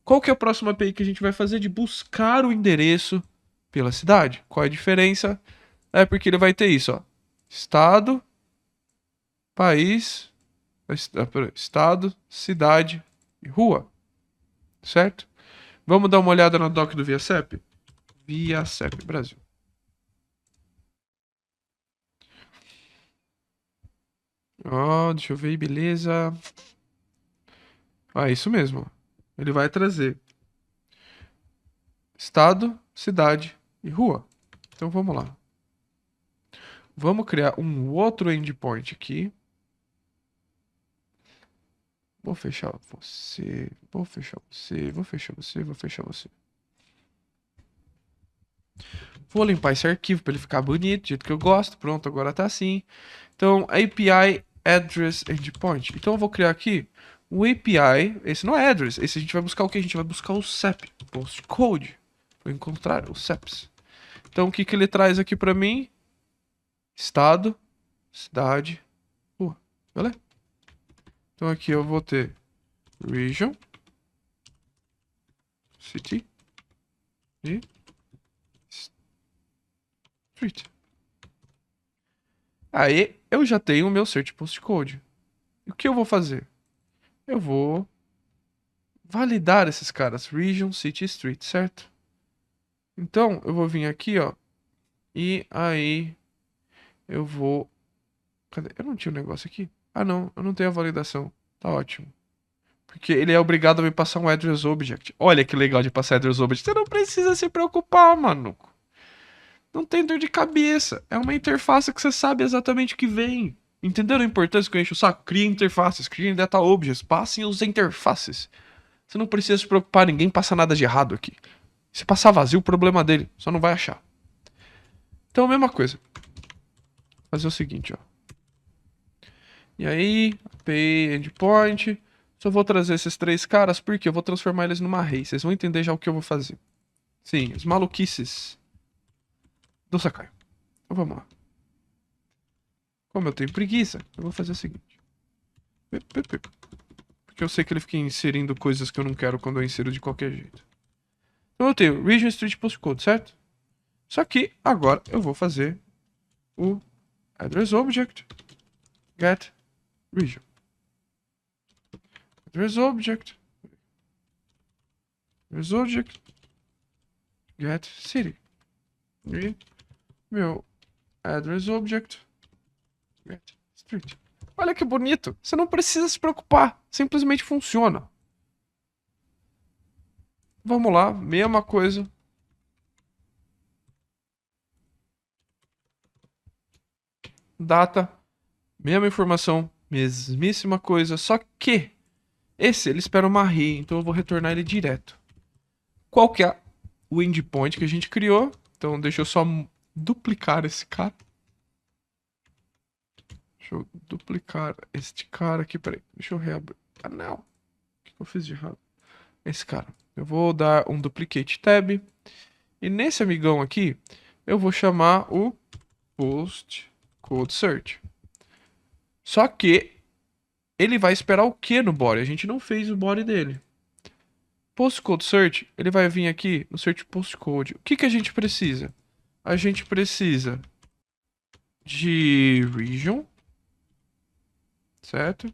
Qual que é a próxima API que a gente vai fazer? De buscar o endereço pela cidade. Qual é a diferença? É porque ele vai ter isso, ó. Estado, país, estado, cidade e rua. Certo? Vamos dar uma olhada na doc do ViaCep? ViaCep Brasil. Ó, deixa eu ver aí, beleza. Ah, isso mesmo. Ele vai trazer estado, cidade e rua. Então vamos lá. Vamos criar um outro endpoint aqui. Vou fechar você, vou fechar você, vou fechar você, vou fechar você. Vou limpar esse arquivo para ele ficar bonito, do jeito que eu gosto. Pronto, agora tá assim. Então, API Address Endpoint. Então eu vou criar aqui o API. Esse não é address, esse a gente vai buscar o que? A gente vai buscar o CEP, postcode. Vou encontrar os CEPs. Então o que que ele traz aqui para mim? Estado, cidade, rua. Beleza? Então aqui eu vou ter region, city e street. Aí eu já tenho o meu search postcode. E o que eu vou fazer? Eu vou validar esses caras, region, city, street, certo? Então eu vou vir aqui, ó, e aí eu vou... Cadê? Eu não tinha um negócio aqui? Ah não, eu não tenho a validação. Tá ótimo. Porque ele é obrigado a me passar um address object. Olha que legal de passar address object. Você não precisa se preocupar, mano. Não tem dor de cabeça. É uma interface que você sabe exatamente o que vem. Entenderam a importância que eu encho o saco? Cria interfaces, cria data objects, passem os interfaces. Você não precisa se preocupar, ninguém passa nada de errado aqui. Se passar vazio, o problema dele, só não vai achar. Então, a mesma coisa. Fazer o seguinte, ó. E aí, API endpoint. Só vou trazer esses três caras porque eu vou transformar eles numa array. Vocês vão entender já o que eu vou fazer. Sim, as maluquices do Sakai. Então vamos lá. Como eu tenho preguiça, eu vou fazer o seguinte. Porque eu sei que ele fica inserindo coisas que eu não quero quando eu insiro de qualquer jeito. Então eu tenho region, street, postcode, certo? Só que agora eu vou fazer o address object get region. Address object get city. E meu address object get street. Olha que bonito. Você não precisa se preocupar. Simplesmente funciona. Vamos lá, mesma coisa. Data, mesma informação, mesmíssima coisa. Só que esse ele espera uma array, então eu vou retornar ele direto. Qual que é o endpoint que a gente criou? Então deixa eu só duplicar esse cara. Deixa eu duplicar este cara aqui, peraí. Deixa eu reabrir. Ah, não. O que eu fiz de errado? Esse cara. Eu vou dar um duplicate tab. E nesse amigão aqui, eu vou chamar o post code search. Só que ele vai esperar o que no body? A gente não fez o body dele. Postcode search, ele vai vir aqui no search postcode. O que que a gente precisa? A gente precisa de region, certo?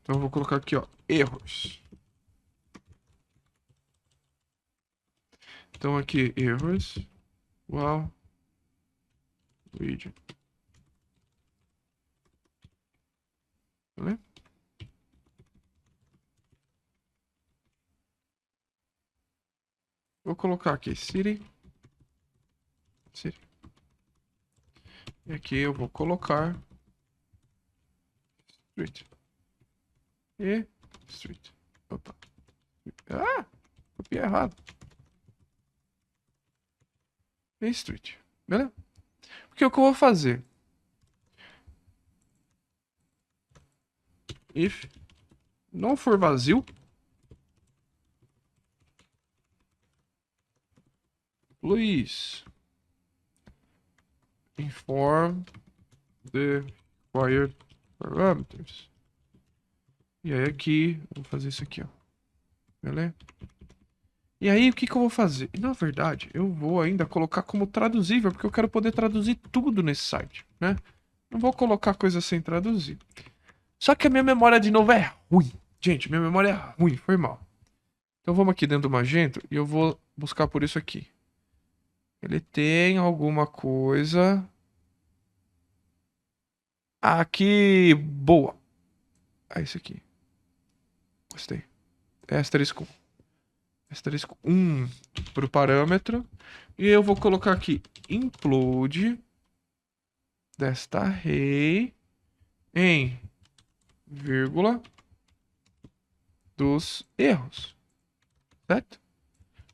Então eu vou colocar aqui, ó, erros. Então aqui, erros, wow, region. Beleza? Vou colocar aqui, city. E aqui eu vou colocar street. E street. Opa. Ah, copiei errado. E street. Beleza? Porque o que eu vou fazer? If não for vazio, please inform the required parameters. E aí aqui, vou fazer isso aqui, ó. Beleza? E aí, o que que eu vou fazer? Na verdade, eu vou ainda colocar como traduzível, porque eu quero poder traduzir tudo nesse site, né? Não vou colocar coisa sem traduzir. Só que a minha memória, de novo, é ruim. Gente, minha memória é ruim, foi mal. Então vamos aqui dentro do Magento e eu vou buscar por isso aqui. Ele tem alguma coisa aqui boa. É isso aqui. Gostei. Asterisco 1 pro parâmetro. E eu vou colocar aqui include desta array em vírgula dos erros. Certo?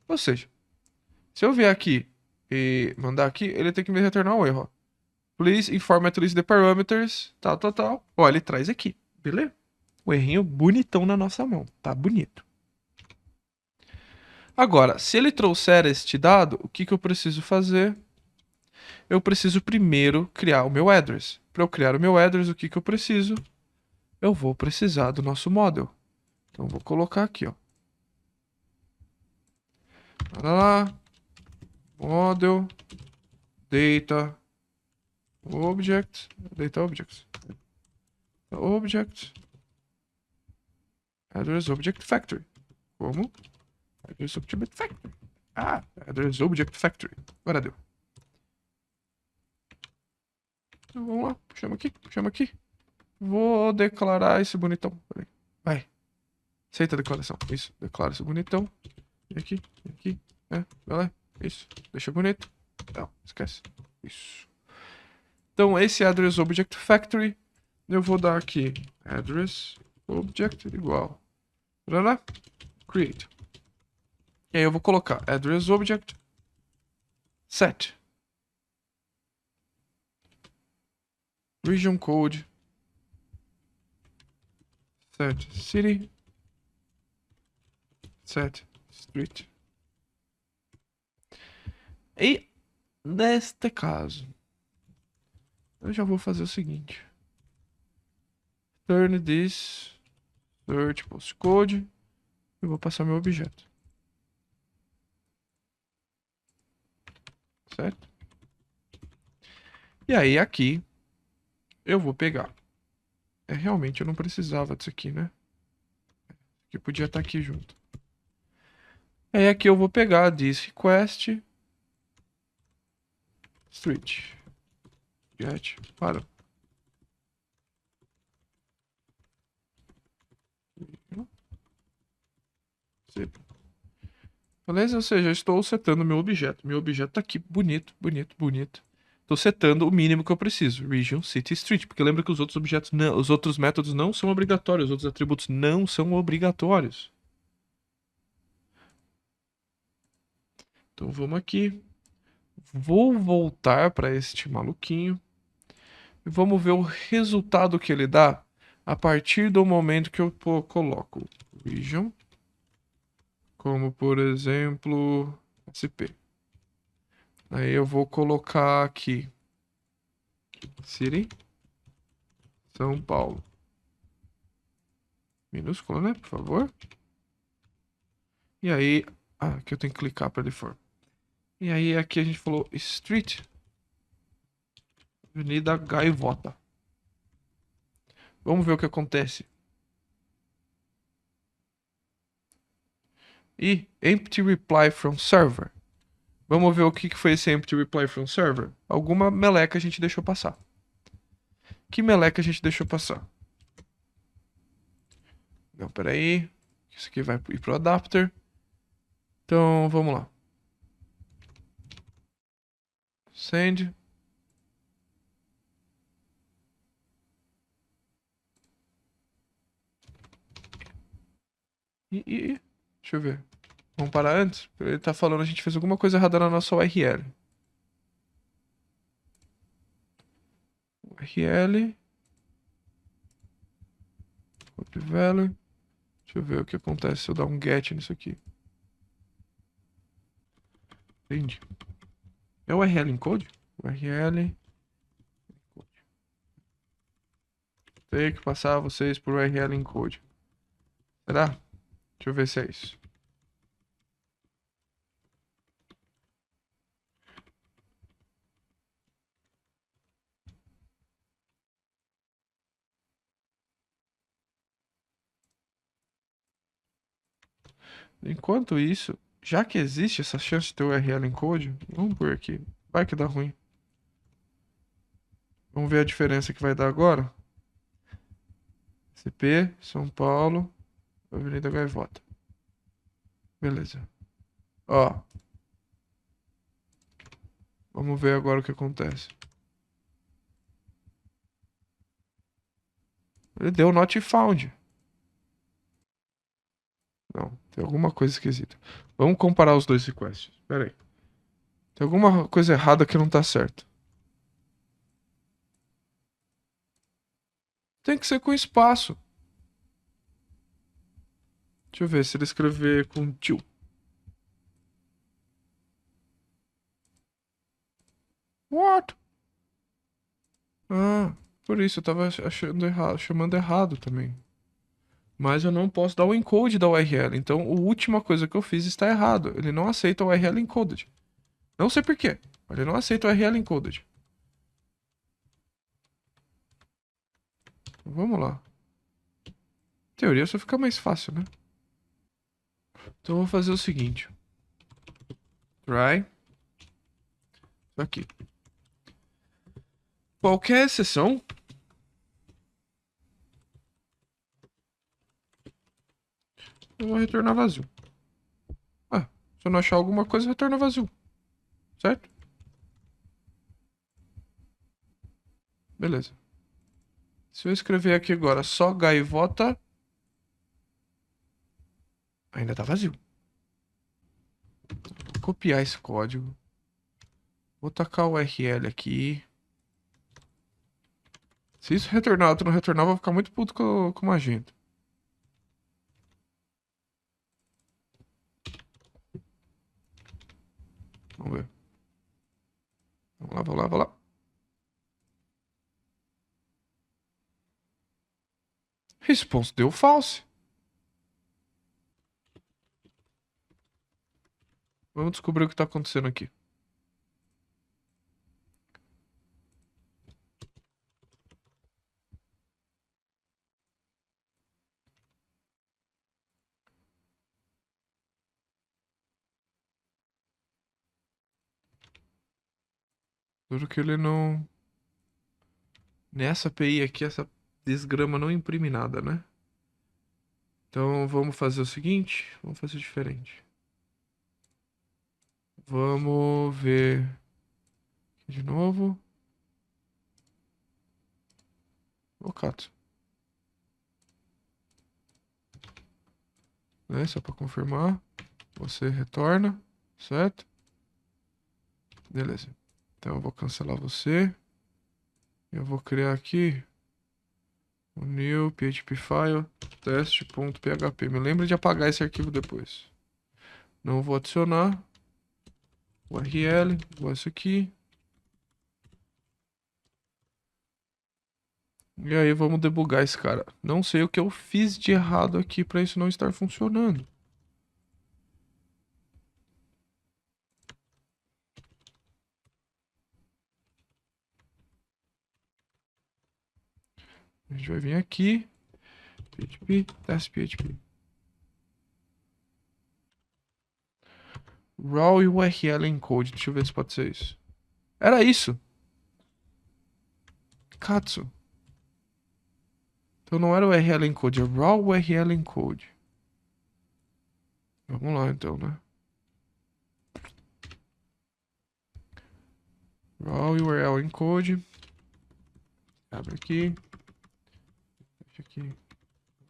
Ou seja, se eu vier aqui e mandar aqui, ele tem que me retornar um erro. Ó. Please inform at least the parameters, tal. Ó, ele traz aqui, beleza? O errinho bonitão na nossa mão, tá bonito. Agora, se ele trouxer este dado, o que que eu preciso fazer? Eu preciso primeiro criar o meu address. Para eu criar o meu address, o que que eu preciso? Eu vou precisar do nosso model. Então, eu vou colocar aqui, ó. Lá, model, data object, address object factory. Como? Address object factory. Ah, address object factory. Agora deu. Então, vamos lá, chama aqui. Vou declarar esse bonitão. Vai. Aceita a declaração. Isso, declara esse bonitão. E aqui. Vai lá. Isso, deixa bonito. Não, esquece. Isso. Então, esse address object factory, eu vou dar aqui address object igual. Lá, create. E aí eu vou colocar address object set. region code, set city, set street. E neste caso, eu já vou fazer o seguinte: turn this search postcode e vou passar meu objeto. Certo? E aí aqui eu vou pegar. Realmente eu não precisava disso aqui, né? Que podia estar aqui junto. Aí aqui eu vou pegar this request street get para beleza? Ou seja, eu estou setando meu objeto. Meu objeto tá aqui, bonito, bonito, bonito. Estou setando o mínimo que eu preciso, region, city, street, porque lembra que os outros objetos não, os outros métodos não são obrigatórios, os outros atributos não são obrigatórios. Então vamos aqui. Vou voltar para este maluquinho e vamos ver o resultado que ele dá a partir do momento que eu coloco region, como por exemplo SP. Aí eu vou colocar aqui City, São Paulo. Minúsculo, né? Por favor. E aí... Ah, aqui eu tenho que clicar para ele for. E aí aqui a gente falou Street. Avenida Gaivota. Vamos ver o que acontece. E Empty Reply from Server. Vamos ver o que foi esse Empty Reply from Server. Alguma meleca a gente deixou passar. Que meleca a gente deixou passar? Não, peraí. Isso aqui vai ir pro adapter. Então, vamos lá. Send. Deixa eu ver. Vamos parar antes? Ele tá falando a gente fez alguma coisa errada na nossa URL. URL. Copy value. Deixa eu ver o que acontece se eu dar um get nisso aqui. Entendi. É URL encode? URL. Tenho que passar vocês por URL encode. Será? Deixa eu ver se é isso. Enquanto isso, já que existe essa chance de ter URL encode, vamos por aqui. Vai que dá ruim. Vamos ver a diferença que vai dar agora. CP, São Paulo, Avenida Gaivota. Beleza. Ó. Vamos ver agora o que acontece. Ele deu not found. Não, tem alguma coisa esquisita. Vamos comparar os dois requests. Pera aí. Tem alguma coisa errada que não tá certo. Tem que ser com espaço. Deixa eu ver se ele escrever com tio. What? Ah, por isso eu tava achando errado, chamando errado também. Mas eu não posso dar o encode da URL. Então, a última coisa que eu fiz está errado. Ele não aceita o URL encoded. Não sei por quê. Ele não aceita o URL encoded. Vamos lá. Em teoria só fica mais fácil, né? Então eu vou fazer o seguinte. Try. Aqui. Qualquer exceção. Eu vou retornar vazio. Ah, se eu não achar alguma coisa, retorna vazio. Certo? Beleza. Se eu escrever aqui agora só gaivota, ainda tá vazio. Vou copiar esse código. Vou tacar o URL aqui. Se isso retornar, outro não retornar, eu vou ficar muito puto com o Magento. Vamos ver. Vamos lá, vamos lá, vamos lá. Response deu false. Vamos descobrir o que tá acontecendo aqui. Juro que ele não... Nessa API aqui, essa desgrama não imprime nada, né? Então vamos fazer o seguinte. Vamos fazer diferente. Vamos ver aqui de novo. Ô, Cato. Né? Só para confirmar. Você retorna, certo? Beleza. Então eu vou cancelar você. Eu vou criar aqui o new php file teste.php. Me lembra de apagar esse arquivo depois. Não vou adicionar URL, vou esse aqui. E aí vamos debugar esse cara. Não sei o que eu fiz de errado aqui para isso não estar funcionando. A gente vai vir aqui. PHP, teste PHP. Raw URL encode. Deixa eu ver se pode ser isso. Era isso. Katsu. Então não era o URL encode, é raw URL encode. Vamos lá então, né? Raw URL encode. Abre aqui. Fecha aqui.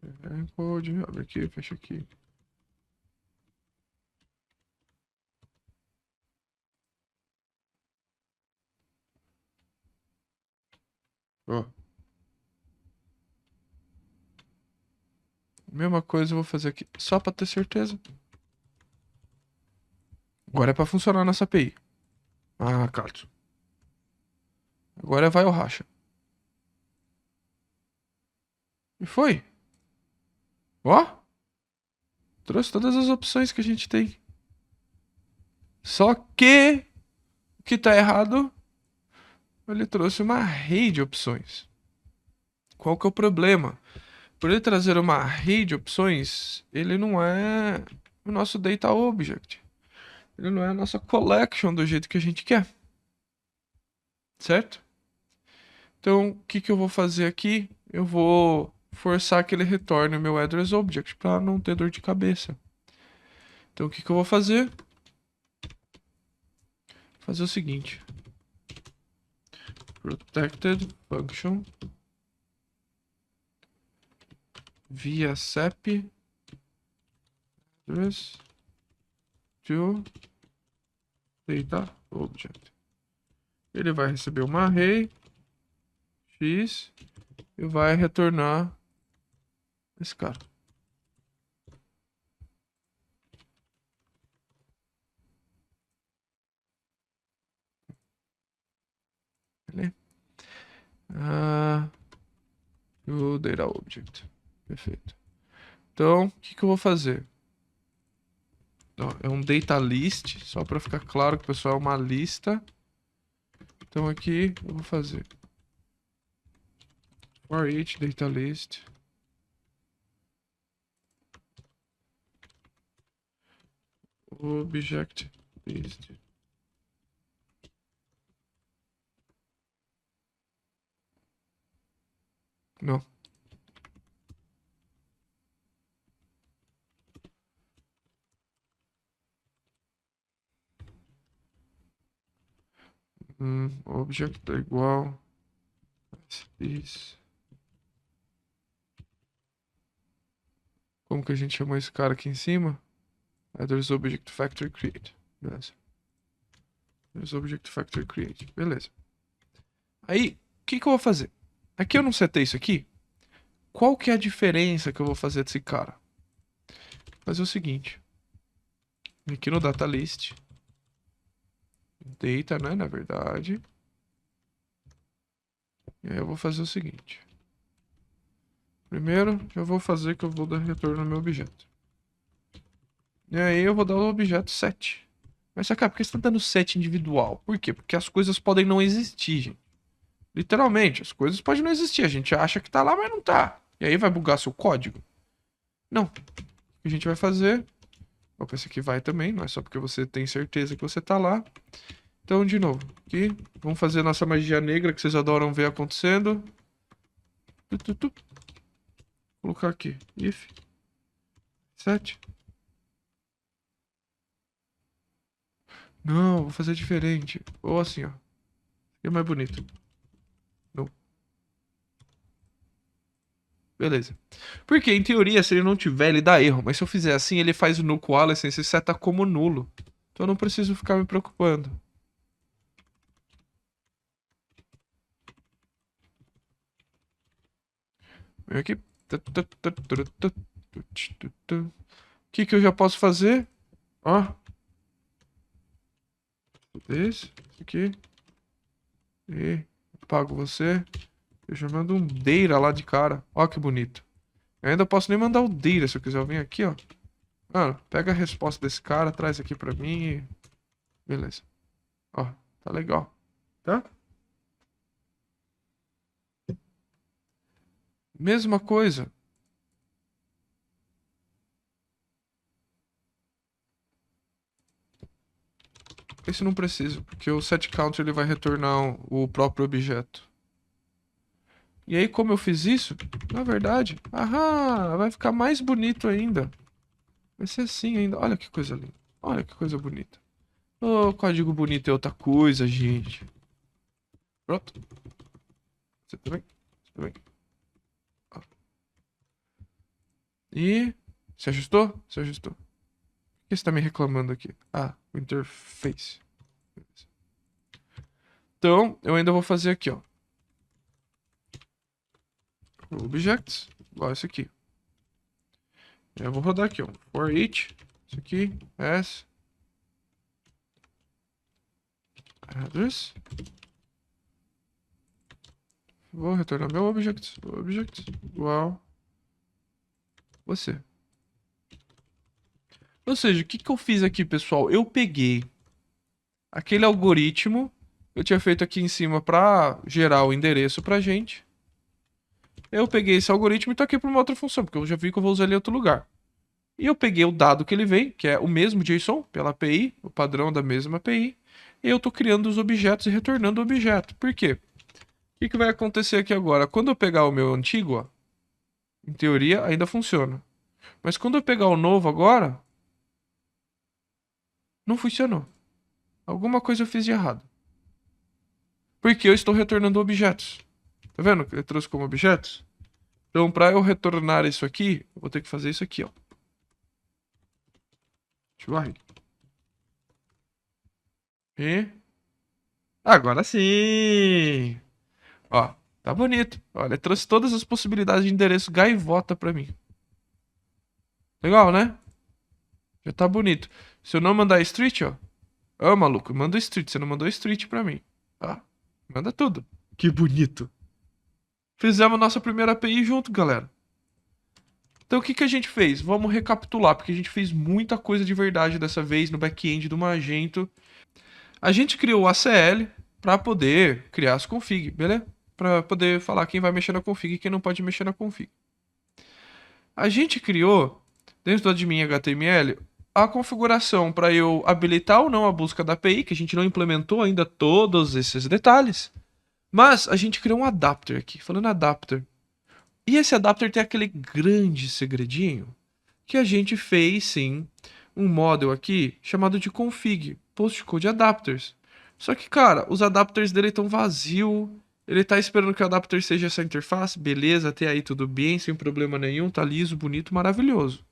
URL encode. Abre aqui, fecha aqui. Ó. Mesma coisa eu vou fazer aqui, só pra ter certeza. Agora é pra funcionar nessa API. Ah, Katsu. Agora vai o racha. E foi. Ó. Trouxe todas as opções que a gente tem. Só que o que tá errado, ele trouxe uma array de opções. Qual que é o problema? Por ele trazer uma array de opções, ele não é o nosso data object. Ele não é a nossa collection do jeito que a gente quer. Certo? Então, o que que eu vou fazer aqui? Eu vou forçar que ele retorne o meu address object para não ter dor de cabeça. Então, o que que eu vou fazer? Fazer o seguinte. Protected function via sep address to data object. Ele vai receber uma array x e vai retornar esse cara. Beleza? O data object. Perfeito. Então, o que que eu vou fazer? Ó, é um data list, só para ficar claro que o pessoal é uma lista. Então aqui eu vou fazer for each data list object list. Não. Object é igual this. Como que a gente chamou esse cara aqui em cima? There's object factory create. Beleza. There's object factory create. Beleza. Aí, o que que eu vou fazer? Aqui eu não setei isso aqui. Qual que é a diferença que eu vou fazer desse cara? Vou fazer o seguinte. Aqui no data list. Data, né, na verdade. E aí eu vou fazer o seguinte. Primeiro, eu vou fazer que eu vou dar retorno no meu objeto. E aí eu vou dar o objeto set. Mas, cara, por que você tá dando set individual? Por quê? Porque as coisas podem não existir, gente. Literalmente, as coisas podem não existir. A gente acha que tá lá, mas não tá. E aí vai bugar seu código? Não. O que a gente vai fazer... Opa, esse aqui vai também, não é só porque você tem certeza que você tá lá. Então, de novo, aqui, vamos fazer a nossa magia negra que vocês adoram ver acontecendo. Vou colocar aqui, if, set. Não, vou fazer diferente. Ou assim, ó. É mais bonito. Não. Beleza. Porque, em teoria, se ele não tiver, ele dá erro. Mas se eu fizer assim, ele faz o null com o e seta como nulo. Então eu não preciso ficar me preocupando. Vem aqui. O que eu já posso fazer? Ó. Esse aqui. E apago você. Eu já mando um Deira lá de cara. Ó que bonito. Eu ainda posso nem mandar o Deira se eu quiser. Eu venho aqui, ó. Mano, pega a resposta desse cara, traz aqui pra mim e... Beleza. Ó, tá legal. Tá? Mesma coisa. Esse não precisa, porque o setCount ele vai retornar o próprio objeto. E aí, como eu fiz isso, na verdade, vai ficar mais bonito ainda. Vai ser assim ainda. Olha que coisa linda. Olha que coisa bonita. Ô, código bonito é outra coisa, gente. Pronto. Você também. Você também. Ó. E... Se ajustou? Se ajustou. Por que você tá me reclamando aqui? Ah, o interface. Beleza. Então, eu ainda vou fazer aqui, ó. Objects, igual esse aqui. Eu vou rodar aqui, ó. For each, isso aqui, as address. Vou retornar meu object igual você. Ou seja, o que eu fiz aqui, pessoal? Eu peguei aquele algoritmo que eu tinha feito aqui em cima para gerar o endereço pra gente. Eu peguei esse algoritmo e toquei para uma outra função, porque eu já vi que eu vou usar ele em outro lugar. E eu peguei o dado que ele vem, que é o mesmo JSON, pela API, o padrão da mesma API, e eu estou criando os objetos e retornando o objeto. Por quê? O que vai acontecer aqui agora? Quando eu pegar o meu antigo, ó, em teoria ainda funciona. Mas quando eu pegar o novo agora, não funcionou. Alguma coisa eu fiz de errado. Porque eu estou retornando objetos. Tá vendo que ele trouxe como objetos? Então, para eu retornar isso aqui, eu vou ter que fazer isso aqui, ó. Deixa eu varrer. E... Agora sim! Ó, tá bonito. Olha, trouxe todas as possibilidades de endereço gaivota pra mim. Legal, né? Já tá bonito. Se eu não mandar street, ó. Ô, maluco, manda street. Você não mandou street pra mim. Tá? Manda tudo. Que bonito. Fizemos nossa primeira API junto, galera. Então o que a gente fez? Vamos recapitular, porque a gente fez muita coisa de verdade dessa vez no back-end do Magento. A gente criou o ACL para poder criar as config, beleza? Para poder falar quem vai mexer na config e quem não pode mexer na config. A gente criou, dentro do admin HTML, a configuração para eu habilitar ou não a busca da API, que a gente não implementou ainda todos esses detalhes. Mas a gente criou um adapter aqui, falando adapter. E esse adapter tem aquele grande segredinho que a gente fez, sim, um model aqui chamado de config, postcode adapters. Só que, cara, os adapters dele estão vazios. Ele tá esperando que o adapter seja essa interface. Beleza, até aí tudo bem, sem problema nenhum. Tá liso, bonito, maravilhoso.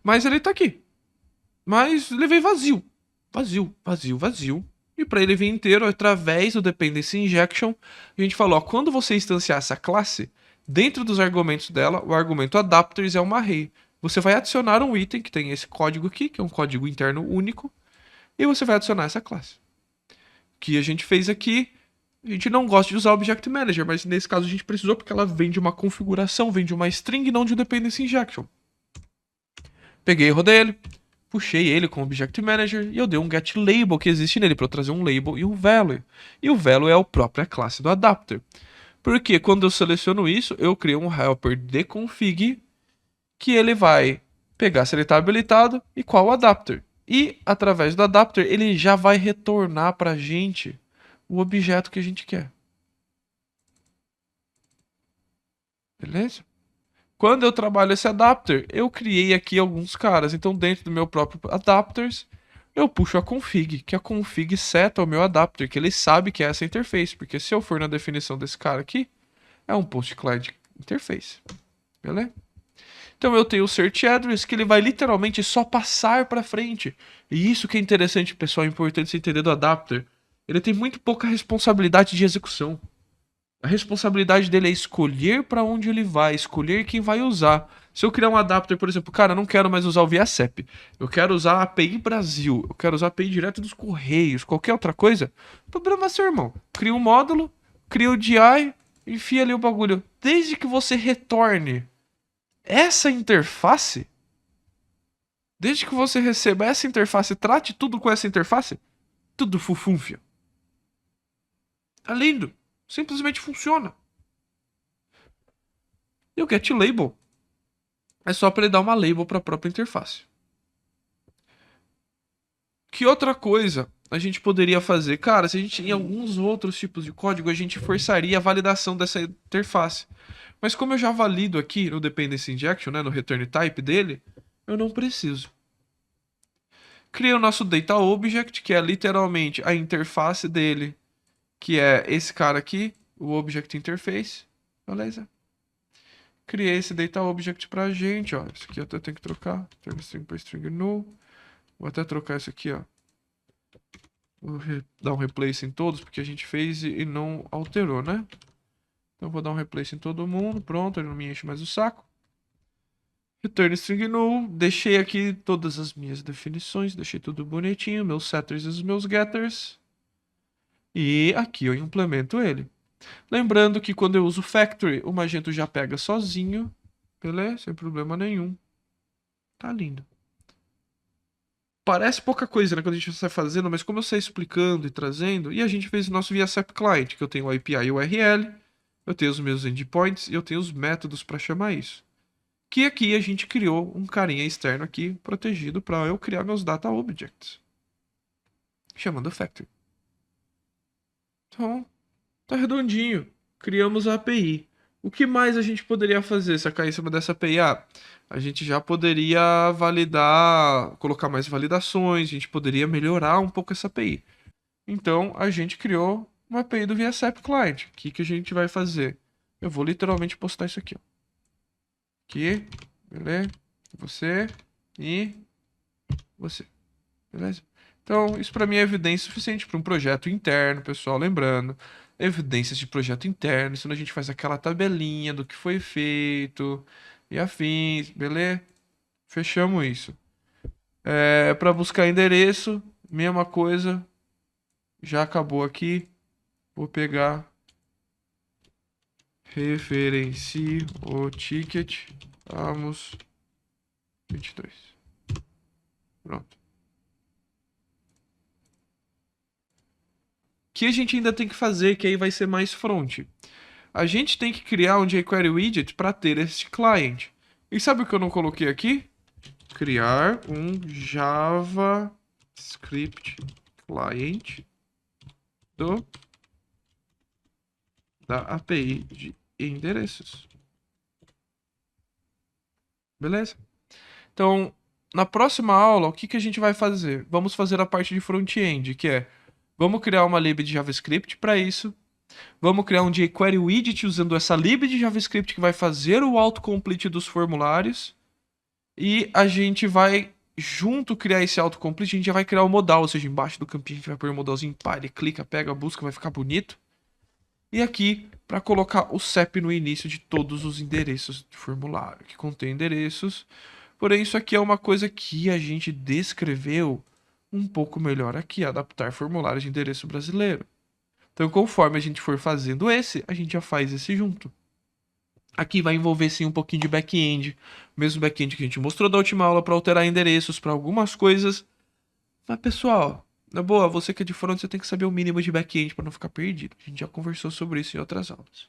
Mas ele tá aqui. Mas levei vazio. Vazio, vazio, vazio. E para ele vir inteiro, através do Dependency Injection, a gente falou, ó, quando você instanciar essa classe, dentro dos argumentos dela, o argumento adapters é uma array. Você vai adicionar um item que tem esse código aqui, que é um código interno único, e você vai adicionar essa classe. O que a gente fez aqui, a gente não gosta de usar o Object Manager, mas nesse caso a gente precisou porque ela vem de uma configuração, vem de uma string, não de um Dependency Injection. Peguei, rodei ele, puxei ele com o Object Manager e eu dei um getLabel que existe nele para eu trazer um label e um value. E o value é a própria classe do adapter. Porque quando eu seleciono isso, eu crio um helper deconfig que ele vai pegar se ele está habilitado e qual o adapter. E através do adapter ele já vai retornar para a gente o objeto que a gente quer. Beleza? Quando eu trabalho esse adapter, eu criei aqui alguns caras. Então, dentro do meu próprio adapters, eu puxo a config, que a config seta o meu adapter, que ele sabe que é essa interface. Porque se eu for na definição desse cara aqui, é um post client interface. Beleza? Então eu tenho o search address, que ele vai literalmente só passar para frente. E isso que é interessante, pessoal, é importante você entender do adapter. Ele tem muito pouca responsabilidade de execução. A responsabilidade dele é escolher para onde ele vai, escolher quem vai usar. Se eu criar um adapter, por exemplo, cara, eu não quero mais usar o ViaCep. Eu quero usar a API Brasil. Eu quero usar a API direto dos Correios, qualquer outra coisa. O problema é seu, irmão. Cria um módulo, cria o DI, enfia ali o bagulho. Desde que você retorne essa interface, desde que você receba essa interface, trate tudo com essa interface, tudo fufunfia. É lindo. Simplesmente funciona. E o getLabel é só para ele dar uma label para a própria interface. Que outra coisa a gente poderia fazer? Cara, se a gente em alguns outros tipos de código, a gente forçaria a validação dessa interface. Mas como eu já valido aqui no Dependency Injection, né, no return type dele, eu não preciso. Criei o nosso Data Object, que é literalmente a interface dele, que é esse cara aqui, o Object Interface. Beleza? Criei esse Data Object pra gente, ó. Isso aqui eu até tenho que trocar. Turn string para string null. Vou até trocar isso aqui, ó. Vou dar um replace em todos, porque a gente fez e não alterou, né? Então vou dar um replace em todo mundo. Pronto, ele não me enche mais o saco. Return string null. Deixei aqui todas as minhas definições. Deixei tudo bonitinho. Meus setters e os meus getters. E aqui eu implemento ele. Lembrando que quando eu uso factory, o Magento já pega sozinho. Beleza? Sem problema nenhum. Tá lindo. Parece pouca coisa, né, quando a gente está fazendo, mas como eu sei explicando e trazendo, e a gente fez o nosso ViaCep Client, que eu tenho o API e o URL, eu tenho os meus endpoints e eu tenho os métodos para chamar isso. Que aqui a gente criou um carinha externo aqui, protegido, para eu criar meus data objects. Chamando factory. Então, tá redondinho. Criamos a API. O que mais a gente poderia fazer se cair em cima dessa API? A gente já poderia validar, colocar mais validações, a gente poderia melhorar um pouco essa API. Então, a gente criou uma API do ViaCep Client. O que a gente vai fazer? Eu vou literalmente postar isso aqui, ó. Aqui, beleza? Você e você. Beleza? Então, isso para mim é evidência suficiente para um projeto interno, pessoal. Lembrando, evidências de projeto interno, senão a gente faz aquela tabelinha do que foi feito e afins, beleza? Fechamos isso. Para buscar endereço, mesma coisa. Já acabou aqui. Vou pegar. Referencie o ticket. Vamos. 22. Pronto. Que a gente ainda tem que fazer, que aí vai ser mais front. A gente tem que criar um jQuery widget para ter este client. E sabe o que eu não coloquei aqui? Criar um JavaScript client da API de endereços. Beleza? Então, na próxima aula, o que a gente vai fazer? Vamos fazer a parte de front-end, que é vamos criar uma lib de JavaScript para isso. Vamos criar um jQuery widget usando essa lib de JavaScript que vai fazer o autocomplete dos formulários. E a gente vai junto criar esse autocomplete, a gente já vai criar o modal, ou seja, embaixo do campinho a gente vai pôr o modalzinho, pá, ele clica, pega, busca, vai ficar bonito. E aqui, para colocar o CEP no início de todos os endereços de formulário, que contém endereços. Porém, isso aqui é uma coisa que a gente descreveu um pouco melhor aqui, adaptar formulários de endereço brasileiro. Então, conforme a gente for fazendo esse, a gente já faz esse junto. Aqui vai envolver sim um pouquinho de back-end, mesmo back-end que a gente mostrou da última aula para alterar endereços para algumas coisas. Mas pessoal, na boa, você que é de front, você tem que saber o mínimo de back-end para não ficar perdido. A gente já conversou sobre isso em outras aulas.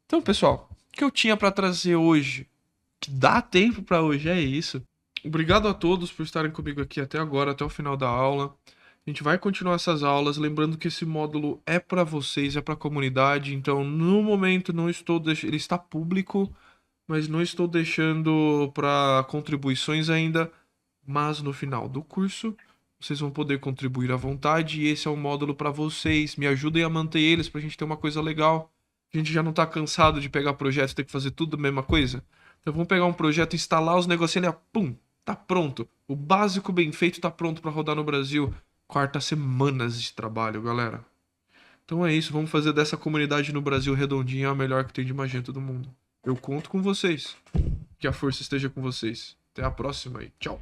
Então, pessoal, o que eu tinha para trazer hoje, que dá tempo para hoje, é isso. Obrigado a todos por estarem comigo aqui até agora, até o final da aula. A gente vai continuar essas aulas, lembrando que esse módulo é para vocês, é para a comunidade. Então, no momento, não estou ele está público, mas não estou deixando para contribuições ainda. Mas no final do curso, vocês vão poder contribuir à vontade. E esse é um módulo para vocês. Me ajudem a manter eles para a gente ter uma coisa legal. A gente já não tá cansado de pegar projetos e ter que fazer tudo a mesma coisa. Então vamos pegar um projeto, instalar os negocinhos ali, pum, tá pronto. O básico bem feito tá pronto para rodar no Brasil. 4 semanas de trabalho, galera. Então é isso, vamos fazer dessa comunidade no Brasil redondinha a melhor que tem de Magento do mundo. Eu conto com vocês. Que a força esteja com vocês. Até a próxima aí. Tchau.